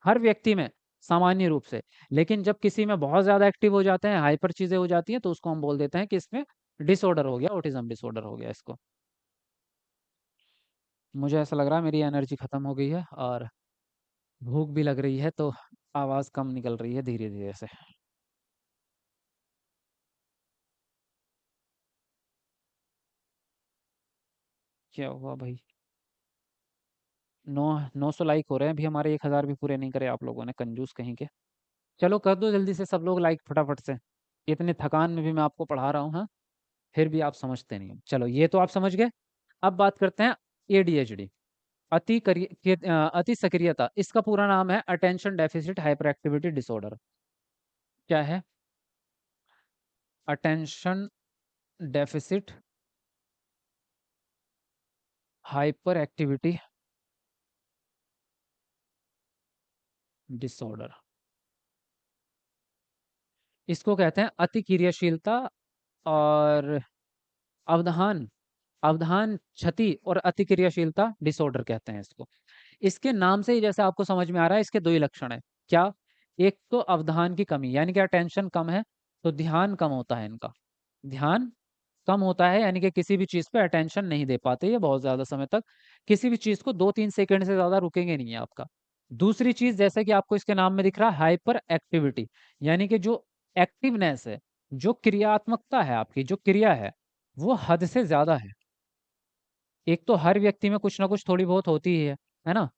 हर व्यक्ति में, सामान्य रूप से। लेकिन जब किसी में बहुत ज़्यादा एक्टिव हो जाते हैं, हाइपर चीज़ें हो जाती हैं, तो उसको हम बोल देते हैं कि इसमें डिसऑर्डर हो गया, ऑटिज़्म डिसऑर्डर हो गया इसको। मुझे ऐसा लग रहा है मेरी एनर्जी खत्म हो गई है और भूख भी लग रही है, तो आवाज़ कम निकल रही है धीरे-धीरे से। क्या हुआ भाई? 900 लाइक हो रहे हैं, अभी हमारे 1000 भी पूरे नहीं करे आप लोगों ने, कंजूस कहीं के। चलो कर दो जल्दी से सब लोग लाइक फटाफट से। इतनी थकान में भी मैं आपको पढ़ा रहा हूँ, हाँ, फिर भी आप समझते नहीं हो। चलो ये तो आप समझ गए। अब बात करते हैं एडीएचडी, अति सक्रियता। इसका पूरा नाम है attention deficit hyper activity disorder. क्या है? Attention deficit hyper activity disorder. इसको कहते हैं अति क्रियाशीलता और अवधान अवधान क्षति और अति क्रियाशीलता डिसऑर्डर कहते हैं इसको। इसके नाम से ही जैसे आपको समझ में आ रहा है, इसके दो ही लक्षण है। क्या? एक तो अवधान की कमी, यानी कि अटेंशन कम है, तो ध्यान कम होता है इनका। ध्यान कम होता है, यानी कि किसी भी चीज पे अटेंशन नहीं दे पाते ये बहुत ज्यादा समय तक। किसी भी चीज को 2-3 सेकंड से ज्यादा रुकेंगे नहीं है आपका। दूसरी चीज, जैसे कि आपको इसके नाम में दिख रहा है हाइपर एक्टिविटी, यानी कि जो एक्टिवनेस है, जो क्रियात्मकता है, आपकी जो क्रिया है, वो हद से ज्यादा है। एक तो हर व्यक्ति में कुछ ना कुछ थोड़ी बहुत होती ही है ना?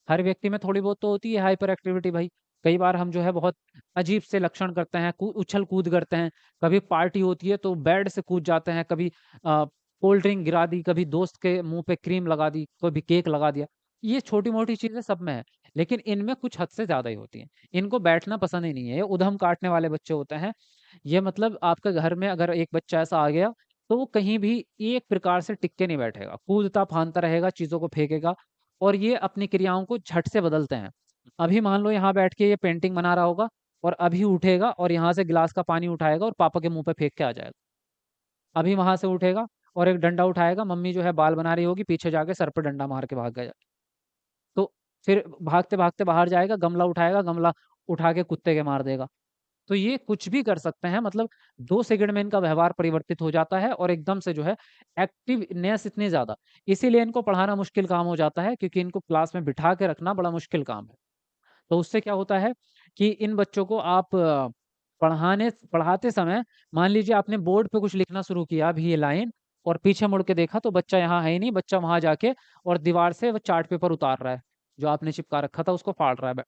हर व्यक्ति में थोड़ी बहुत तो होती है हाइपर एक्टिविटी भाई। कई बार हम जो है बहुत अजीब से लक्षण करते हैं, उछल कूद करते हैं। कभी पार्टी होती है तो बेड से कूद जाते हैं, कभी कोल्ड ड्रिंक गिरा दी, कभी दोस्त के मुंह पे क्रीम लगा दी, कभी केक लगा दिया। ये छोटी मोटी चीजें सब में है, लेकिन इनमें कुछ हद से ज्यादा ही होती हैं। इनको बैठना पसंद ही नहीं है, ये उधम काटने वाले बच्चे होते हैं। ये मतलब आपके घर में अगर एक बच्चा ऐसा आ गया, तो वो कहीं भी एक प्रकार से टिक के नहीं बैठेगा, कूदता फांदता रहेगा, चीजों को फेंकेगा। और ये अपनी क्रियाओं को झट से बदलते हैं। अभी मान लो यहाँ बैठ के ये पेंटिंग बना रहा होगा, और अभी उठेगा और यहाँ से गिलास का पानी उठाएगा और पापा के मुंह पे फेंक के आ जाएगा। अभी वहां से उठेगा और एक डंडा उठाएगा, मम्मी जो है बाल बना रही होगी, पीछे जाके सर पे डंडा मार के भाग गया। तो फिर भागते भागते बाहर जाएगा, गमला उठाएगा, गमला उठा के कुत्ते के मार देगा। तो ये कुछ भी कर सकते हैं, मतलब 2 सेकंड में इनका व्यवहार परिवर्तित हो जाता है, और एकदम से जो है एक्टिवनेस इतनी ज्यादा। इसीलिए इनको पढ़ाना मुश्किल काम हो जाता है, क्योंकि इनको क्लास में बिठा के रखना बड़ा मुश्किल काम है। तो उससे क्या होता है कि इन बच्चों को आप पढ़ाने पढ़ाते समय, मान लीजिए आपने बोर्ड पे कुछ लिखना शुरू किया अभी ये लाइन, और पीछे मुड़ के देखा तो बच्चा यहाँ है ही नहीं, बच्चा वहां जाके और दीवार से वो चार्ट पेपर उतार रहा है, जो आपने चिपका रखा था उसको फाड़ रहा है।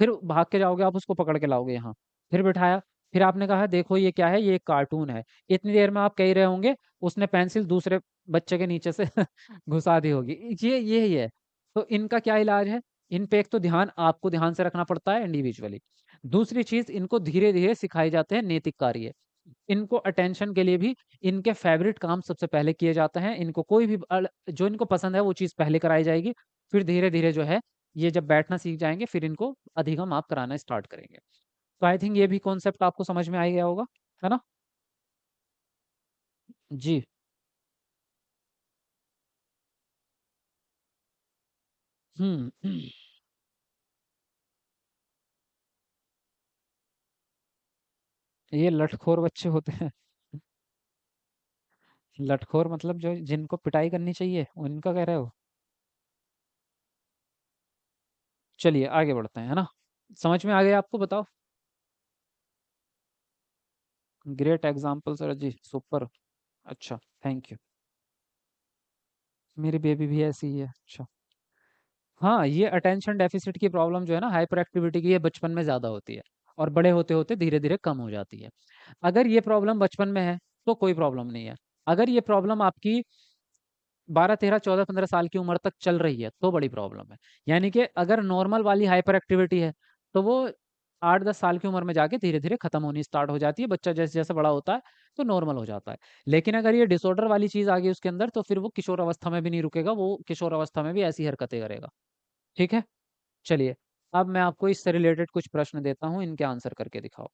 फिर भाग के जाओगे आप, उसको पकड़ के लाओगे यहाँ, फिर बिठाया, फिर आपने कहा देखो ये क्या है, ये एक कार्टून है। इतनी देर में आप कह ही रहे होंगे उसने पेंसिल दूसरे बच्चे के नीचे से घुसा दी होगी। ये ही है। तो इनका क्या इलाज है? इन पे एक तो ध्यान आपको ध्यान से रखना पड़ता है इंडिविजुअली। दूसरी चीज, इनको धीरे धीरे सिखाए जाते हैं नैतिक कार्य। इनको अटेंशन के लिए भी इनके फेवरेट काम सबसे पहले किए जाते हैं। इनको कोई भी जो इनको पसंद है वो चीज पहले कराई जाएगी। फिर धीरे धीरे जो है, ये जब बैठना सीख जाएंगे, फिर इनको अधिगम आप कराना स्टार्ट करेंगे। तो आई थिंक ये भी कॉन्सेप्ट आपको समझ में आ ही गया होगा, है ना? जी। हम्म। ये लटखोर बच्चे होते हैं। लटखोर मतलब जो जिनको पिटाई करनी चाहिए उनका कह रहे हो? चलिए आगे बढ़ते हैं, है ना? समझ में आ गया आपको? बताओ। ग्रेट एग्जाम्पल सर जी, सुपर। अच्छा, थैंक यू। मेरी बेबी भी ऐसी ही है। अच्छा। हाँ, ये अटेंशन डेफिसिट की प्रॉब्लम जो है ना, हाइपर एक्टिविटी की, ये बचपन में ज्यादा होती है, और बड़े होते होते धीरे धीरे कम हो जाती है। अगर ये प्रॉब्लम बचपन में है तो कोई प्रॉब्लम नहीं है। अगर ये प्रॉब्लम आपकी 12, 13, 14, 15 साल की उम्र तक चल रही है तो बड़ी प्रॉब्लम है। यानी कि अगर नॉर्मल वाली हाइपर एक्टिविटी है, तो वो 8-10 साल की उम्र में जाके धीरे धीरे खत्म होनी स्टार्ट हो जाती है, बच्चा जैसे जैसे बड़ा होता है तो नॉर्मल हो जाता है। लेकिन अगर ये डिसऑर्डर वाली चीज आ गई उसके अंदर, तो फिर वो किशोर अवस्था में भी नहीं रुकेगा, वो किशोर अवस्था में भी ऐसी हरकतें करेगा। ठीक है? चलिए, अब मैं आपको इससे रिलेटेड कुछ प्रश्न देता हूँ, इनके आंसर करके दिखाओ।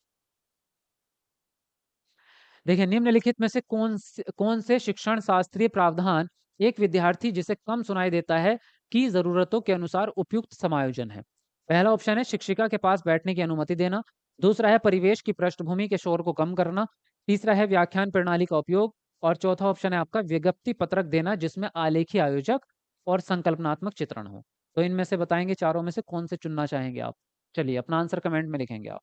देखिए, निम्नलिखित में से कौन से शिक्षण शास्त्रीय प्रावधान एक विद्यार्थी जिसे कम सुनाई देता है की जरूरतों के अनुसार उपयुक्त समायोजन है? पहला ऑप्शन है शिक्षिका के पास बैठने की अनुमति देना। दूसरा है परिवेश की पृष्ठभूमि के शोर को कम करना। तीसरा है व्याख्यान प्रणाली का उपयोग। और चौथा ऑप्शन है आपका विज्ञप्ति पत्रक देना, जिसमें आलेखी आयोजक और संकल्पनात्मक चित्रण हो। तो इनमें से बताएंगे चारों में से कौन से चुनना चाहेंगे आप? चलिए, अपना आंसर कमेंट में लिखेंगे आप।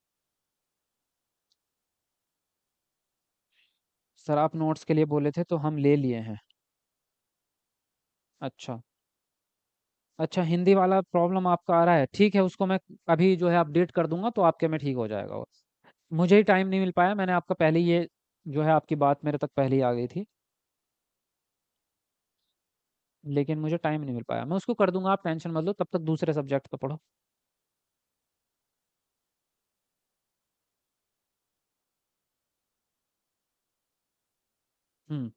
सर आप नोट्स के लिए बोले थे तो हम ले लिए हैं। अच्छा। अच्छा, हिंदी वाला प्रॉब्लम आपका आ रहा है, ठीक है, उसको मैं अभी जो है अपडेट कर दूंगा, तो आपके में ठीक हो जाएगा वो। मुझे ही टाइम नहीं मिल पाया, मैंने आपका पहले ये जो है आपकी बात मेरे तक पहले ही आ गई थी। लेकिन मुझे टाइम नहीं मिल पाया। मैं उसको कर दूंगा, आप टेंशन मत लो, तब तक दूसरे सब्जेक्ट को पढ़ो। हम्म।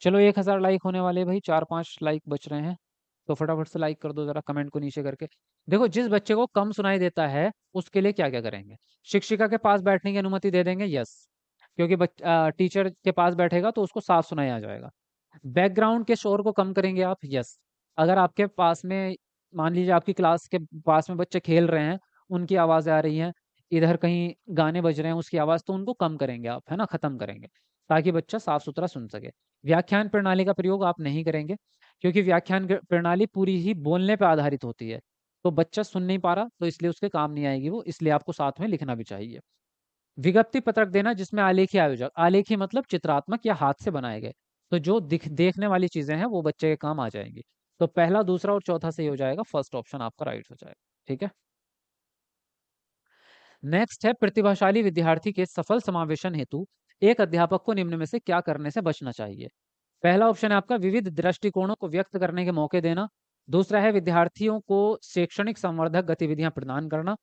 चलो 1,000 लाइक होने वाले भाई, 4-5 लाइक बच रहे हैं। तो फटाफट से लाइक कर दो जरा, कमेंट को नीचे करके। देखो, जिस बच्चे को कम सुनाई देता है उसके लिए क्या क्या करेंगे। शिक्षिका के पास बैठने की अनुमति दे देंगे, यस। क्योंकि टीचर के पास बैठेगा तो उसको साफ सुनाई आ जाएगा। बैकग्राउंड के शोर को कम करेंगे आप, यस। अगर आपके पास में, मान लीजिए आपकी क्लास के पास में बच्चे खेल रहे हैं, उनकी आवाज़ें आ रही हैं, इधर कहीं गाने बज रहे हैं उसकी आवाज़, तो उनको कम करेंगे आप, है ना, ख़त्म करेंगे, ताकि बच्चा साफ सुथरा सुन सके। व्याख्यान प्रणाली का प्रयोग आप नहीं करेंगे, क्योंकि व्याख्यान प्रणाली पूरी ही बोलने पर आधारित होती है। तो बच्चा सुन नहीं पा रहा, तो इसलिए उसके काम नहीं आएगी वो, इसलिए आपको साथ में लिखना भी चाहिए। विज्ञप्ति पत्रक देना जिसमें आलेखी आयोजक, आलेखी मतलब चित्रात्मक या हाथ से बनाए गए, तो जो देखने वाली चीजें हैं वो बच्चे के काम आ जाएंगी। तो पहला, दूसरा और चौथा सही हो जाएगा, फर्स्ट ऑप्शन आपका राइट हो जाएगा। ठीक है। नेक्स्ट है, प्रतिभाशाली विद्यार्थी के सफल समावेशन हेतु एक अध्यापक को निम्न में से क्या करने से बचना चाहिए। पहला ऑप्शन है आपका, विविध दृष्टिकोणों को व्यक्त करने के मौके देना। दूसरा है, विद्यार्थियों को शैक्षणिक संवर्धक गतिविधियां प्रदान करना।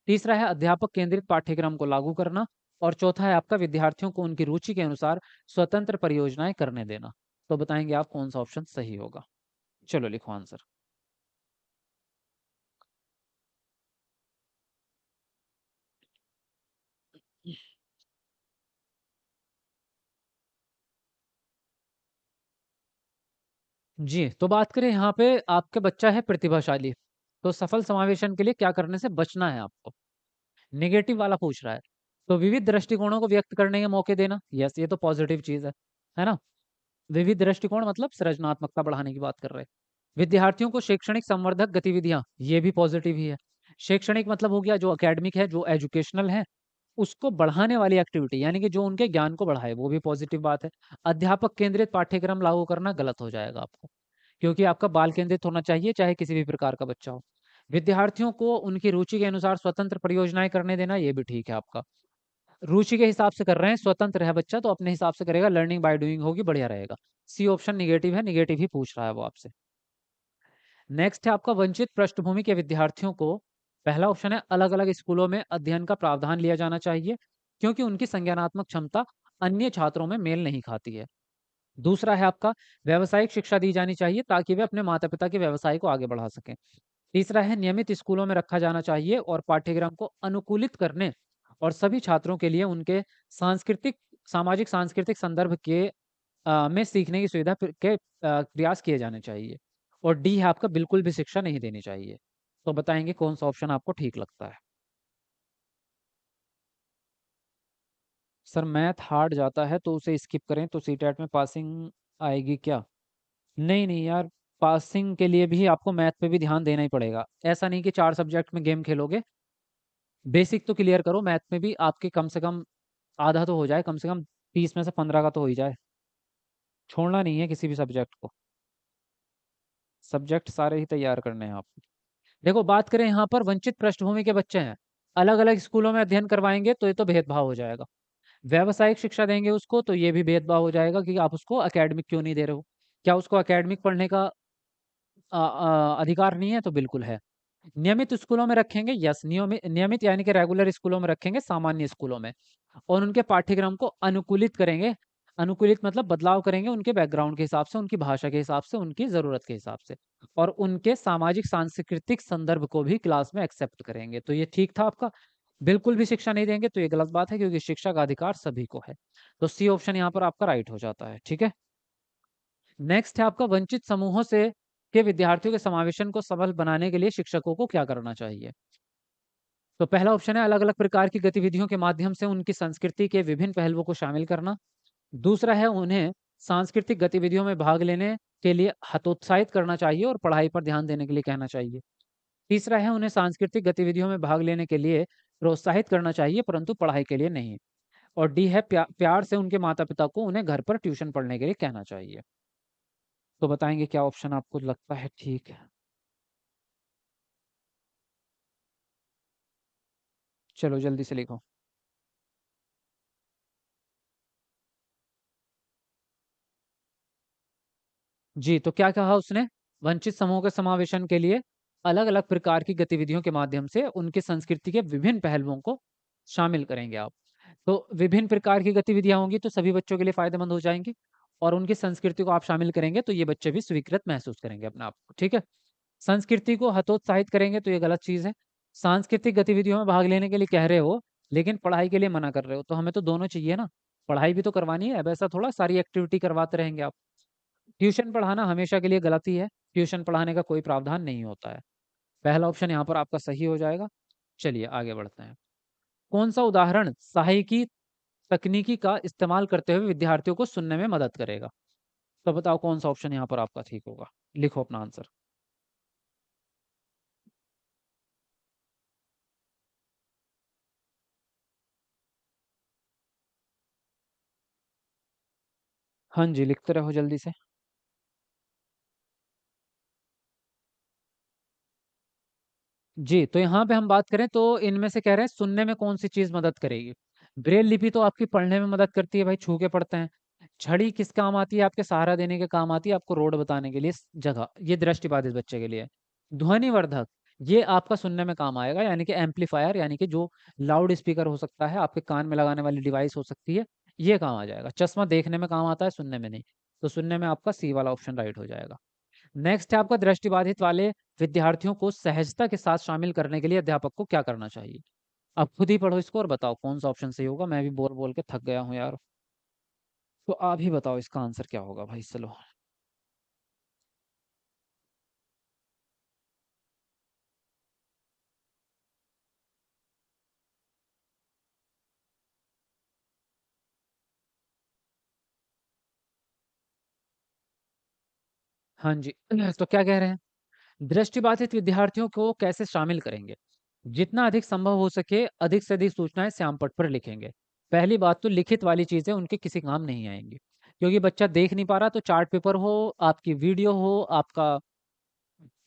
तीसरा है, अध्यापक केंद्रित पाठ्यक्रम को लागू करना। और चौथा है आपका, विद्यार्थियों को उनकी रुचि के अनुसार स्वतंत्र परियोजनाएं करने देना। तो बताएंगे आप कौन सा ऑप्शन सही होगा। चलो लिखो आंसर। जी, तो बात करें यहाँ पे, आपके बच्चा है प्रतिभाशाली, तो सफल समावेशन के लिए क्या करने से बचना है आपको। नेगेटिव वाला पूछ रहा है, तो विविध दृष्टिकोणों को व्यक्त करने के मौके देना, यस, ये तो पॉजिटिव चीज है ना। विविध दृष्टिकोण मतलब सृजनात्मकता बढ़ाने की बात कर रहे हैं। विद्यार्थियों को शैक्षणिक संवर्धक गतिविधियां, ये भी पॉजिटिव ही है। शैक्षणिक मतलब हो गया जो एकेडमिक है, जो एजुकेशनल है, उसको बढ़ाने वाली एक्टिविटी, यानी कि जो उनके ज्ञान को बढ़ाए, वो भी पॉजिटिव बात है। अध्यापक केंद्रित पाठ्यक्रम लागू करना गलत हो जाएगा आपको, क्योंकि आपका बाल केंद्रित होना चाहिए, चाहे किसी भी प्रकार का बच्चा हो। विद्यार्थियों को उनकी रुचि के अनुसार स्वतंत्र परियोजनाएं करने देना, ये भी ठीक है आपका। रुचि के हिसाब से कर रहे हैं, स्वतंत्र है बच्चा तो अपने हिसाब से करेगा, लर्निंग बाय डूइंग होगी, बढ़िया रहेगा। सी ऑप्शन निगेटिव है, निगेटिव ही पूछ रहा है वो आपसे। नेक्स्ट है आपका, वंचित पृष्ठभूमि के विद्यार्थियों को, पहला ऑप्शन है, अलग अलग स्कूलों में अध्ययन का प्रावधान लिया जाना चाहिए, क्योंकि उनकी संज्ञानात्मक क्षमता अन्य छात्रों में मेल नहीं खाती है। दूसरा है आपका, व्यावसायिक शिक्षा दी जानी चाहिए, ताकि वे अपने माता पिता के व्यवसाय को आगे बढ़ा सकें। तीसरा है, नियमित स्कूलों में रखा जाना चाहिए और पाठ्यक्रम को अनुकूलित करने और सभी छात्रों के लिए उनके सांस्कृतिक, सामाजिक सांस्कृतिक संदर्भ के में सीखने की सुविधा के प्रयास किए जाने चाहिए। और डी है आपका, बिल्कुल भी शिक्षा नहीं देनी चाहिए। तो बताएंगे कौन सा ऑप्शन आपको ठीक लगता है। सर मैथ हार्ड जाता है तो उसे स्किप करें, तो सीटेट में पासिंग आएगी क्या। नहीं नहीं यार, पासिंग के लिए भी आपको मैथ पे भी ध्यान देना ही पड़ेगा। ऐसा नहीं कि 4 सब्जेक्ट में गेम खेलोगे। बेसिक तो क्लियर करो, मैथ में भी आपके कम से कम आधा तो हो जाए, कम से कम 30 में से 15 का तो हो ही जाए। छोड़ना नहीं है किसी भी सब्जेक्ट को, सब्जेक्ट सारे ही तैयार करने हैं आपको। देखो, बात करें यहाँ पर, वंचित पृष्ठभूमि के बच्चे हैं, अलग अलग स्कूलों में अध्ययन करवाएंगे तो ये तो भेदभाव हो जाएगा। व्यावसायिक शिक्षा देंगे उसको तो ये भी भेदभाव हो जाएगा, कि आप उसको एकेडमिक क्यों नहीं दे रहे हो। क्या उसको एकेडमिक पढ़ने का अधिकार नहीं है, तो बिल्कुल है। नियमित स्कूलों में रखेंगे, यस, नियमित नियमित यानी कि रेगुलर स्कूलों में रखेंगे, सामान्य स्कूलों में। और उनके पाठ्यक्रम को अनुकूलित करेंगे। अनुकूलित मतलब बदलाव करेंगे उनके बैकग्राउंड के हिसाब से, उनकी भाषा के हिसाब से, उनकी ज़रूरत के हिसाब से। और उनके सामाजिक सांस्कृतिक संदर्भ को भी क्लास में एक्सेप्ट करेंगे। तो ये ठीक था आपका। बिल्कुल भी शिक्षा नहीं देंगे तो ये गलत बात है, क्योंकि शिक्षा का अधिकार सभी को है। तो सी ऑप्शन यहाँ पर आपका राइट हो जाता है। ठीक है। नेक्स्ट है आपका, वंचित समूहों से के विद्यार्थियों के समावेशन को सफल बनाने के लिए शिक्षकों को क्या करना चाहिए। तो पहला ऑप्शन है, अलग अलग प्रकार की गतिविधियों के माध्यम से उनकी संस्कृति के विभिन्न पहलुओं को शामिल करना। दूसरा है, उन्हें सांस्कृतिक गतिविधियों में भाग लेने के लिए हतोत्साहित करना चाहिए और पढ़ाई पर ध्यान देने के लिए कहना चाहिए। तीसरा है, उन्हें सांस्कृतिक गतिविधियों में भाग लेने के लिए प्रोत्साहित करना चाहिए, परंतु पढ़ाई के लिए नहीं। और डी है, प्यार से उनके माता पिता को उन्हें घर पर ट्यूशन पढ़ने के लिए कहना चाहिए। तो बताएंगे क्या ऑप्शन आपको लगता है ठीक है। चलो जल्दी से लिखो। जी, तो क्या कहा उसने? वंचित समूह के समावेशन के लिए अलग-अलग प्रकार की गतिविधियों के माध्यम से उनकी संस्कृति के विभिन्न पहलुओं को शामिल करेंगे आप। तो विभिन्न प्रकार की गतिविधियाँ होंगी तो सभी बच्चों के लिए फ़ायदेमंद हो जाएँगी और उनकी संस्कृति को आप शामिल करेंगे तो ये बच्चे भी स्वीकृत महसूस करेंगे अपने आप को, ठीक है? संस्कृति को हतोत्साहित करेंगे तो ये गलत चीज़ है। सांस्कृतिक गतिविधियों में भाग लेने के लिए कह रहे हो, लेकिन पढ़ाई के लिए मना कर रहे हो, तो हमें तो दोनों चाहिए ना। पढ़ाई भी तो करवानी है, अब ऐसा थोड़ा सारी एक्टिविटी करवाते रहेंगे आप। ट्यूशन पढ़ाना हमेशा के लिए गलत ही है, ट्यूशन पढ़ाने का कोई प्रावधान नहीं होता है। पहला ऑप्शन यहाँ पर आपका सही हो जाएगा। चलिए आगे बढ़ते हैं। कौन-सा उदाहरण सहायिकी तकनीकी का इस्तेमाल करते हुए विद्यार्थियों को सुनने में मदद करेगा? तो बताओ कौन-सा ऑप्शन यहाँ पर आपका ठीक होगा? लिखो अपना आंसर। हाँ जी, लिखते रहो जल्दी से। जी, तो यहाँ पे हम बात करें तो इनमें से कह रहे हैं सुनने में कौन-सी चीज़ मदद करेगी? ब्रेल लिपि तो आपकी पढ़ने में मदद करती है भाई, छू के पढ़ते हैं। छड़ी किस काम आती है? आपके सहारा देने के काम आती है, आपको रोड बताने के लिए स जगह, ये दृष्टिबाधित बच्चे के लिए है। ध्वनिवर्धक, ये आपका सुनने में काम आएगा यानी कि एम्पलीफायर यानी कि जो लाउड स्पीकर हो सकता है, आपके कान में लगाने वाली डिवाइस हो सकती है, ये काम आ जाएगा। चश्मा देखने में काम आता है, सुनने में नहीं। तो सुनने में आपका सी वाला ऑप्शन राइट हो जाएगा। नेक्स्ट है आपका दृष्टिबाधित वाले विद्यार्थियों को सहजता के साथ शामिल करने के लिए अध्यापक को क्या करना चाहिए? आप खुद ही पढ़ो इसको और बताओ कौन सा ऑप्शन सही होगा। मैं भी बोल-बोल के थक गया हूँ यार। तो आप ही बताओ इसका आंसर क्या होगा भाई चलो। हाँ जी, तो क्या कह रहे हैं? दृष्टिबाधित विद्यार्थियों को कैसे शामिल करेंगे? जितना अधिक संभव हो सके अधिक से अधिक सूचनाएँ श्यामपट्ट पर लिखेंगे। पहली बात तो लिखित वाली चीज़ें उनके किसी काम नहीं आएँगी। क्योंकि बच्चा देख नहीं पा रहा तो चार्ट पेपर हो, आपकी वीडियो हो, आपका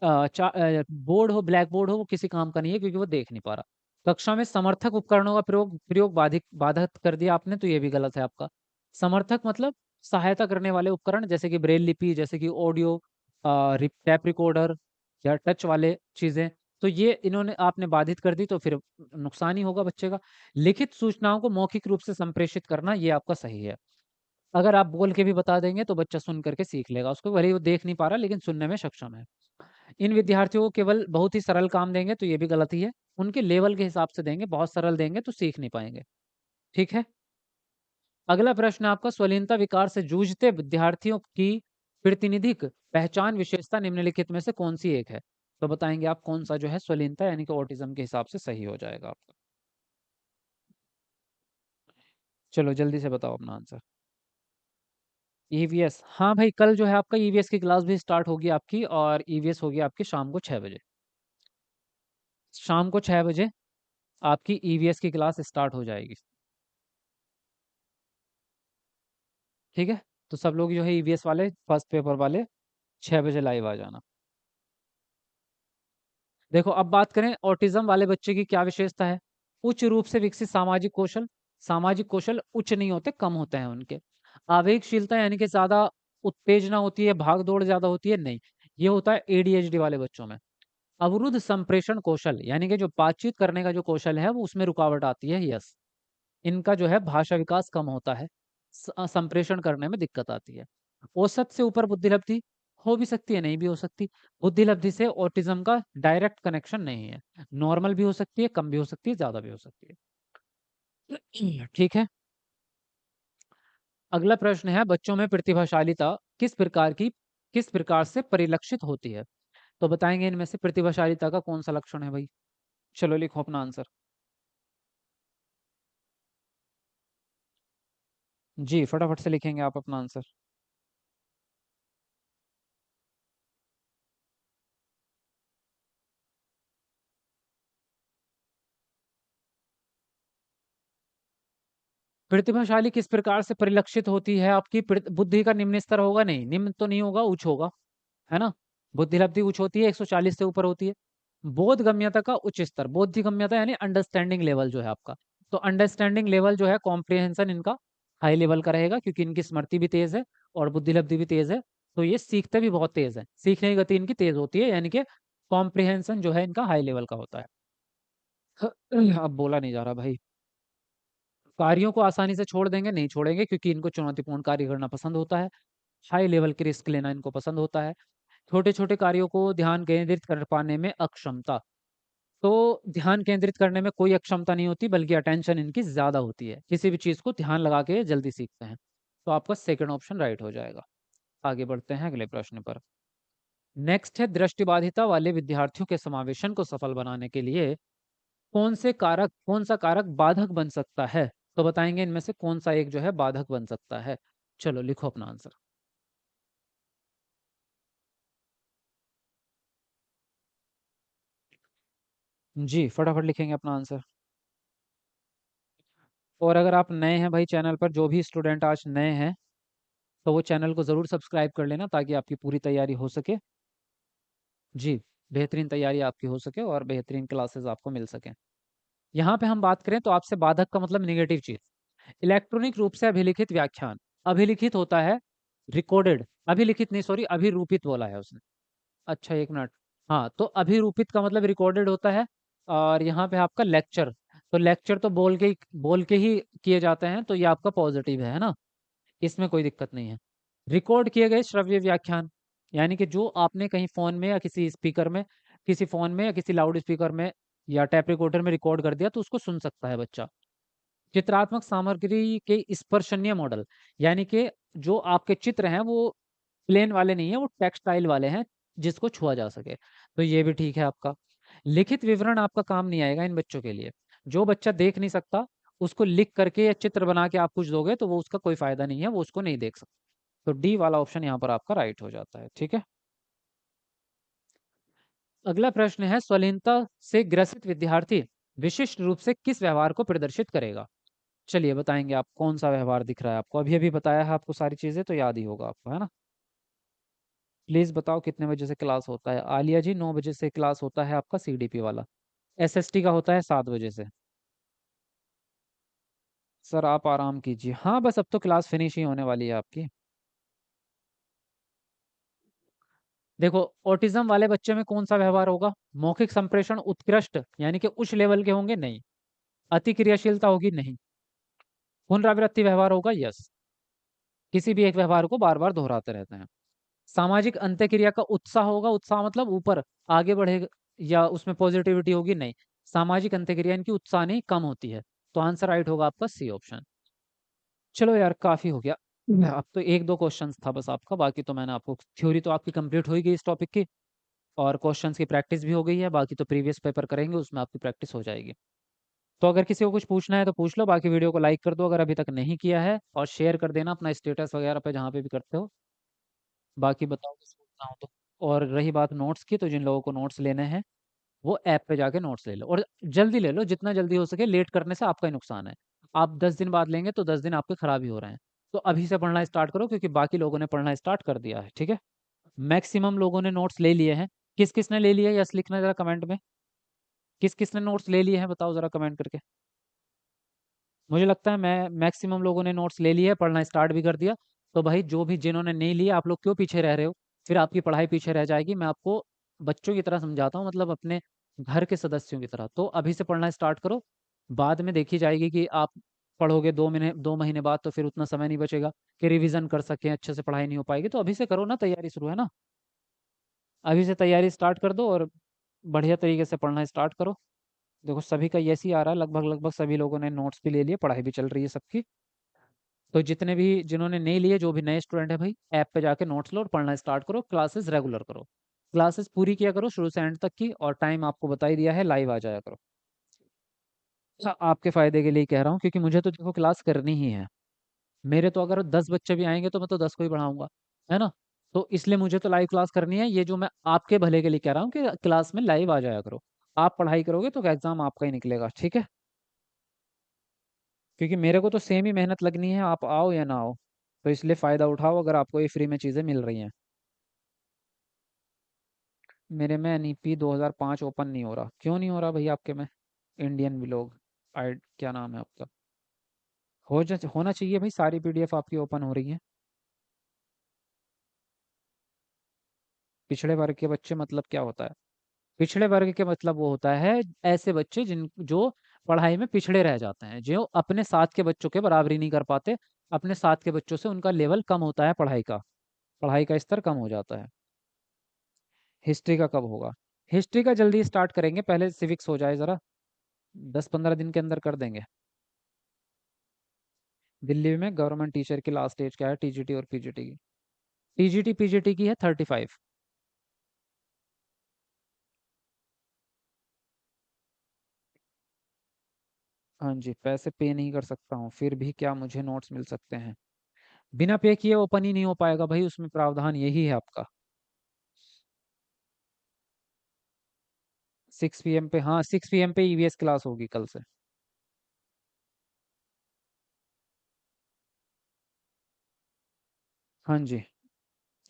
बोर्ड हो, ब्लैक बोर्ड हो, वो किसी काम का नहीं है क्योंकि वो देख नहीं पा रहा। कक्षा में समर्थक उपकरणों का प्रयोग प्रयोग बाधित कर दिया आपने तो ये भी गलत है आपका। समर्थक मतलब सहायता करने वाले उपकरण जैसे कि ब्रेल लिपि, जैसे कि ऑडियो टैप रिकॉर्डर या टच वाले चीज़ें, तो ये इन्होंने आपने बाधित कर दी तो फिर नुकसान ही होगा बच्चे का। लिखित सूचनाओं को मौखिक रूप से संप्रेषित करना ये आपका सही है। अगर आप बोल के भी बता देंगे तो बच्चा सुन करके सीख लेगा, उसको भले ही वो देख नहीं पा रहा लेकिन सुनने में सक्षम है। इन विद्यार्थियों को केवल बहुत ही सरल काम देंगे तो ये भी गलत ही है। उनके लेवल के हिसाब से देंगे, बहुत सरल देंगे तो सीख नहीं पाएँगे। ठीक है? अगला प्रश्न आपका स्वलीनता विकार से जूझते विद्यार्थियों की प्रतिनिधिक पहचान विशेषता निम्नलिखित में से कौन-सी एक है? तो बताएँगे आप कौन-सा जो है स्वलीनता यानी कि ऑटिज़्म के हिसाब से सही हो जाएगा आपका। चलो जल्दी से बताओ अपना आंसर। ईवीएस, हाँ भाई कल जो है आपका ईवीएस की क्लास भी स्टार्ट होगी आपकी और ईवीएस होगी आपकी शाम को 6 बजे। शाम को 6 बजे आपकी ईवीएस की क्लास स्टार्ट हो जाएगी। ठीक है? तो सब लोग जो है ईवीएस वाले फर्स्ट पेपर वाले 6 बजे लाइव आ जाना। देखो अब बात करें ऑटिज़्म वाले बच्चे की क्या विशेषता है? उच्च रूप से विकसित सामाजिक कौशल उच्च नहीं होते, कम होते हैं उनके। आवेगशीलता यानी कि ज़्यादा उत्तेजना होती है, भाग-दौड़ ज़्यादा होती है, नहीं। ये होता है एडीएचडी वाले बच्चों में। अवरुद्ध संप्रेषण कौशल यानी कि जो बातचीत करने का जो कौशल है वो उसमें रुकावट आती है, यस। इनका जो है भाषा विकास कम होता है। संप्रेषण करने में दिक्कत आती है। औसत से ऊपर बुद्धिलब्धि हो भी सकती है, नहीं भी हो सकती। बुद्धिलब्धि से ऑटिज़्म का डायरेक्ट कनेक्शन नहीं है। नॉर्मल भी हो सकती है, कम भी हो सकती है, ज़्यादा भी हो सकती है। ठीक है? अगला प्रश्न है बच्चों में प्रतिभाशालीता किस प्रकार से परिलक्षित होती है? तो बताएँगे इनमें से प्रतिभाशालीता का कौन-सा लक्षण है भई? चलो लिखो अपना आंसर। जी, फटाफट से लिखेंगे आप अपना आंसर। प्रतिभाशाली किस प्रकार से परिलक्षित होती है आपकी बुद्धि का निम्न स्तर होगा? नहीं, निम्न तो नहीं होगा, उच्च होगा, है ना? बुद्धिलब्धि उच्च होती है, 140 से ऊपर होती है। बोधगम्यता का उच्च स्तर, बोधगम्यता यानी अंडरस्टैंडिंग लेवल जो है आपका। तो अंडरस्टैंडिंग लेवल जो है कॉम्प्रिहेंशन इनका हाई लेवल का रहेगा क्योंकि इनकी स्मृति भी तेज़ है और बुद्धिलब्धि भी तेज़ है। तो ये सीखते भी बहुत तेज है, सीखने की गति इनकी तेज होती है, यानी कि कॉम्प्रिहेंशन जो है इनका हाई लेवल का होता है। अब बोला नहीं जा रहा भाई। कार्यों को आसानी से छोड़ देंगे, नहीं छोड़ेंगे, क्योंकि इनको चुनौतीपूर्ण कार्य करना पसंद होता है। हाई लेवल के रिस्क लेना इनको पसंद होता है। छोटे छोटे कार्यों को ध्यान केंद्रित कर पाने में अक्षमता। तो ध्यान केंद्रित करने में कोई अक्षमता नहीं होती, बल्कि अटेंशन इनकी ज्यादा होती है, किसी भी चीज को ध्यान लगा के जल्दी सीखते हैं। तो आपका सेकंड ऑप्शन राइट हो जाएगा। आगे बढ़ते हैं अगले प्रश्न पर। नेक्स्ट है, दृष्टिबाधिता वाले विद्यार्थियों के समावेशन को सफल बनाने के लिए कौन सा कारक बाधक बन सकता है? तो बताएंगे इनमें से कौन सा एक जो है बाधक बन सकता है। चलो लिखो अपना आंसर। जी फटाफट लिखेंगे अपना आंसर। और अगर आप नए हैं भाई चैनल पर, जो भी स्टूडेंट आज नए हैं, तो वो चैनल को ज़रूर सब्सक्राइब कर लेना, ताकि आपकी पूरी तैयारी हो सके। जी, बेहतरीन तैयारी आपकी हो सके और बेहतरीन क्लासेस आपको मिल सकें। यहाँ पे हम बात करें तो आपसे बाधक का मतलब निगेटिव चीज़। इलेक्ट्रॉनिक रूप से अभिलिखित व्याख्यान। अभिलिखित होता है रिकॉर्डेड, अभिलिखित नहीं, सॉरी, अभिरूपित बोला है उसने। अच्छा, एक मिनट। हाँ, तो अभिरूपित का मतलब रिकॉर्डेड होता है। और यहाँ पे आपका लेक्चर, तो लेक्चर तो बोल के ही किए जाते हैं, तो ये आपका पॉजिटिव है ना। इसमें कोई दिक्कत नहीं है। रिकॉर्ड किए गए श्रव्य व्याख्यान, यानी कि जो आपने कहीं फोन में या किसी स्पीकर में, किसी फोन में या किसी लाउड स्पीकर में या टैप रिकॉर्डर में रिकॉर्ड कर दिया, तो उसको सुन सकता है बच्चा। चित्रात्मक सामग्री के स्पर्शनीय मॉडल, यानी कि जो आपके चित्र हैं वो प्लेन वाले नहीं है, वो टेक्सटाइल वाले हैं, जिसको छुआ जा सके। तो ये भी ठीक है आपका। लिखित विवरण आपका काम नहीं आएगा इन बच्चों के लिए। जो बच्चा देख नहीं सकता, उसको लिख करके या चित्र बना के आप कुछ दोगे तो वो उसका कोई फायदा नहीं है, वो उसको नहीं देख सकता। तो डी वाला ऑप्शन यहाँ पर आपका राइट हो जाता है, ठीक है। अगला प्रश्न है, स्वलीनता से ग्रसित विद्यार्थी विशिष्ट रूप से किस व्यवहार को प्रदर्शित करेगा? चलिए बताएंगे आप, कौन सा व्यवहार दिख रहा है आपको? अभी अभी बताया है आपको, सारी चीजें तो याद ही होगा आपको, है ना। प्लीज बताओ कितने बजे से क्लास होता है? आलिया जी, 9 बजे से क्लास होता है आपका सीडीपी वाला। एसएसटी का होता है 7 बजे से। सर आप आराम कीजिए, हाँ बस अब तो क्लास फिनिश ही होने वाली है आपकी। देखो, ऑटिज्म वाले बच्चे में कौन सा व्यवहार होगा? मौखिक संप्रेषण उत्कृष्ट, यानी कि उच्च लेवल के होंगे? नहीं। अति क्रियाशीलता होगी? नहीं। पुनरावृत्ति व्यवहार होगा? यस। किसी भी एक व्यवहार को बार बार दोहराते रहते हैं। सामाजिक अंत्यक्रिया का उत्साह होगा? उत्साह मतलब ऊपर आगे बढ़ेगा, या उसमें पॉजिटिविटी होगी? नहीं। सामाजिक अंत्यक्रिया इनकी उत्साह नहीं, कम होती है। तो आंसर राइट होगा आपका सी ऑप्शन। चलो यार, काफी हो गया। अब तो एक दो क्वेश्चंस था बस आपका, बाकी तो मैंने आपको, थ्योरी तो आपकी कंप्लीट हो ही गई इस टॉपिक की, और क्वेश्चंस की प्रैक्टिस भी हो गई है। बाकी तो प्रीवियस पेपर करेंगे, उसमें आपकी प्रैक्टिस हो जाएगी। तो अगर किसी को कुछ पूछना है तो पूछ लो, बाकी वीडियो को लाइक कर दो अगर अभी तक नहीं किया है, और शेयर कर देना अपना स्टेटस वगैरह पे, जहाँ पे भी करते हो। बाकी बताओ कुछ पूछना हो तो। और रही बात नोट्स की, तो जिन लोगों को नोट्स लेने हैं वो ऐप पे जाके नोट्स ले लो, और जल्दी ले लो, जितना जल्दी हो सके। लेट करने से आपका ही नुकसान है। आप 10 दिन बाद लेंगे तो 10 दिन आपके खराब ही हो रहे हैं। तो अभी से पढ़ना स्टार्ट करो, क्योंकि बाकी लोगों ने पढ़ना स्टार्ट कर दिया है, ठीक है। मैक्सिमम लोगों ने नोट्स ले लिए हैं। किस किस ने ले लिए, यस लिखना जरा कमेंट में। किस किस ने नोट्स ले लिए हैं, बताओ जरा कमेंट करके। मुझे लगता है मैं मैक्सिमम लोगों ने नोट्स ले लिए है, पढ़ना स्टार्ट भी कर दिया। तो भाई, जो भी जिन्होंने नहीं लिया, आप लोग क्यों पीछे रह रहे हो? फिर आपकी पढ़ाई पीछे रह जाएगी। मैं आपको बच्चों की तरह समझाता हूँ, मतलब अपने घर के सदस्यों की तरह। तो अभी से पढ़ना स्टार्ट करो। बाद में देखी जाएगी कि आप पढ़ोगे 2 महीने, 2 महीने बाद, तो फिर उतना समय नहीं बचेगा कि रिवीजन कर सकें, अच्छे से पढ़ाई नहीं हो पाएगी। तो अभी से करो ना, तैयारी शुरू है ना। अभी से तैयारी स्टार्ट कर दो, और बढ़िया तरीके से पढ़ना स्टार्ट करो। देखो, सभी का यस ही आ रहा है, लगभग लगभग सभी लोगों ने नोट्स भी ले लिए, पढ़ाई भी चल रही है सबकी। तो जितने भी, जिन्होंने नहीं लिए, जो भी नए स्टूडेंट है भाई, ऐप पे जाके नोट्स लो और पढ़ना स्टार्ट करो। क्लासेस रेगुलर करो, क्लासेस पूरी किया करो शुरू से एंड तक की, और टाइम आपको बता ही दिया है, लाइव आ जाया करो। अच्छा, आपके फायदे के लिए कह रहा हूँ, क्योंकि मुझे तो देखो क्लास करनी ही है। मेरे तो अगर 10 बच्चे भी आएंगे तो मैं तो 10 को ही पढ़ाऊंगा, है ना। तो इसलिए मुझे तो लाइव क्लास करनी है। ये जो मैं आपके भले के लिए कह रहा हूँ कि क्लास में लाइव आ जाया करो। आप पढ़ाई करोगे तो एग्जाम आपका ही निकलेगा, ठीक है। क्योंकि मेरे को तो सेम ही मेहनत लगनी है, आप आओ या ना आओ। तो इसलिए फ़ायदा उठाओ अगर आपको ये फ्री में चीज़ें मिल रही हैं। मेरे में एनईपी 2005 ओपन नहीं हो रहा, क्यों नहीं हो रहा भाई आपके में? इंडियन व्लॉग, आई क्या नाम है आपका? होना चाहिए भाई, सारी पीडीएफ आपकी ओपन हो रही है। पिछड़े वर्ग के बच्चे मतलब क्या होता है? पिछड़े वर्ग के मतलब वो होता है ऐसे बच्चे जिन जो पढ़ाई में पिछड़े रह जाते हैं, जो अपने साथ के बच्चों के बराबरी नहीं कर पाते, अपने साथ के बच्चों से उनका लेवल कम होता है पढ़ाई का स्तर कम हो जाता है। हिस्ट्री का कब होगा? हिस्ट्री का जल्दी स्टार्ट करेंगे, पहले सिविक्स हो जाए ज़रा, 10-15 दिन के अंदर कर देंगे। दिल्ली में गवर्नमेंट टीचर की लास्ट एज क्या है, टीजीटी और पीजीटी की? टीजीटी पीजीटी की है 35। हाँ जी, पैसे पे नहीं कर सकता हूँ, फिर भी क्या मुझे नोट्स मिल सकते हैं? बिना पे किए ओपन ही नहीं हो पाएगा भाई, उसमें प्रावधान यही है आपका। 6 PM पे, हाँ 6 PM पे ईवीएस क्लास होगी कल से। हाँ जी,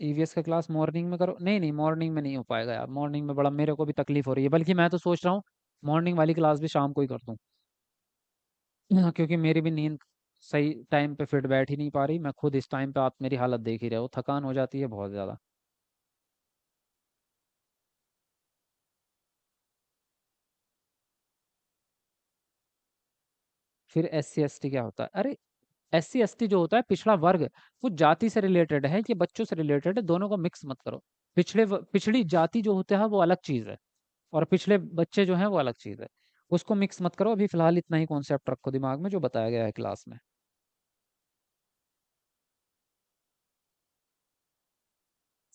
ईवीएस का क्लास मॉर्निंग में करो, नहीं नहीं मॉर्निंग में नहीं हो पाएगा यार, मॉर्निंग में बड़ा मेरे को भी तकलीफ हो रही है, बल्कि मैं तो सोच रहा हूँ मॉर्निंग वाली क्लास भी शाम को ही कर दूँ। हाँ, क्योंकि मेरी भी नींद सही टाइम पे फिट बैठ ही नहीं पा रही, मैं खुद इस टाइम पे, आप मेरी हालत देख ही रहे हो, थकान हो जाती है बहुत ज़्यादा। फिर SC ST क्या होता है? अरे SC ST जो होता है पिछड़ा वर्ग, वो जाति से रिलेटेड है कि बच्चों से रिलेटेड है, दोनों को मिक्स मत करो। पिछड़ी जाति जो होता है वो अलग चीज़ है, और पिछले बच्चे जो हैं वो अलग चीज़ है। उसको मिक्स मत करो, अभी फिलहाल इतना ही कॉन्सेप्ट रखो दिमाग में जो बताया गया है क्लास में।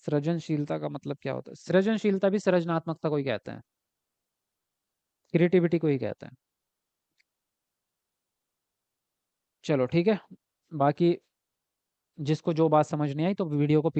सृजनशीलता का मतलब क्या होता है? सृजनशीलता भी सृजनात्मकता को ही कहते हैं, क्रिएटिविटी को ही कहते हैं। चलो ठीक है, बाकी जिसको जो बात समझ नहीं आई तो वीडियो को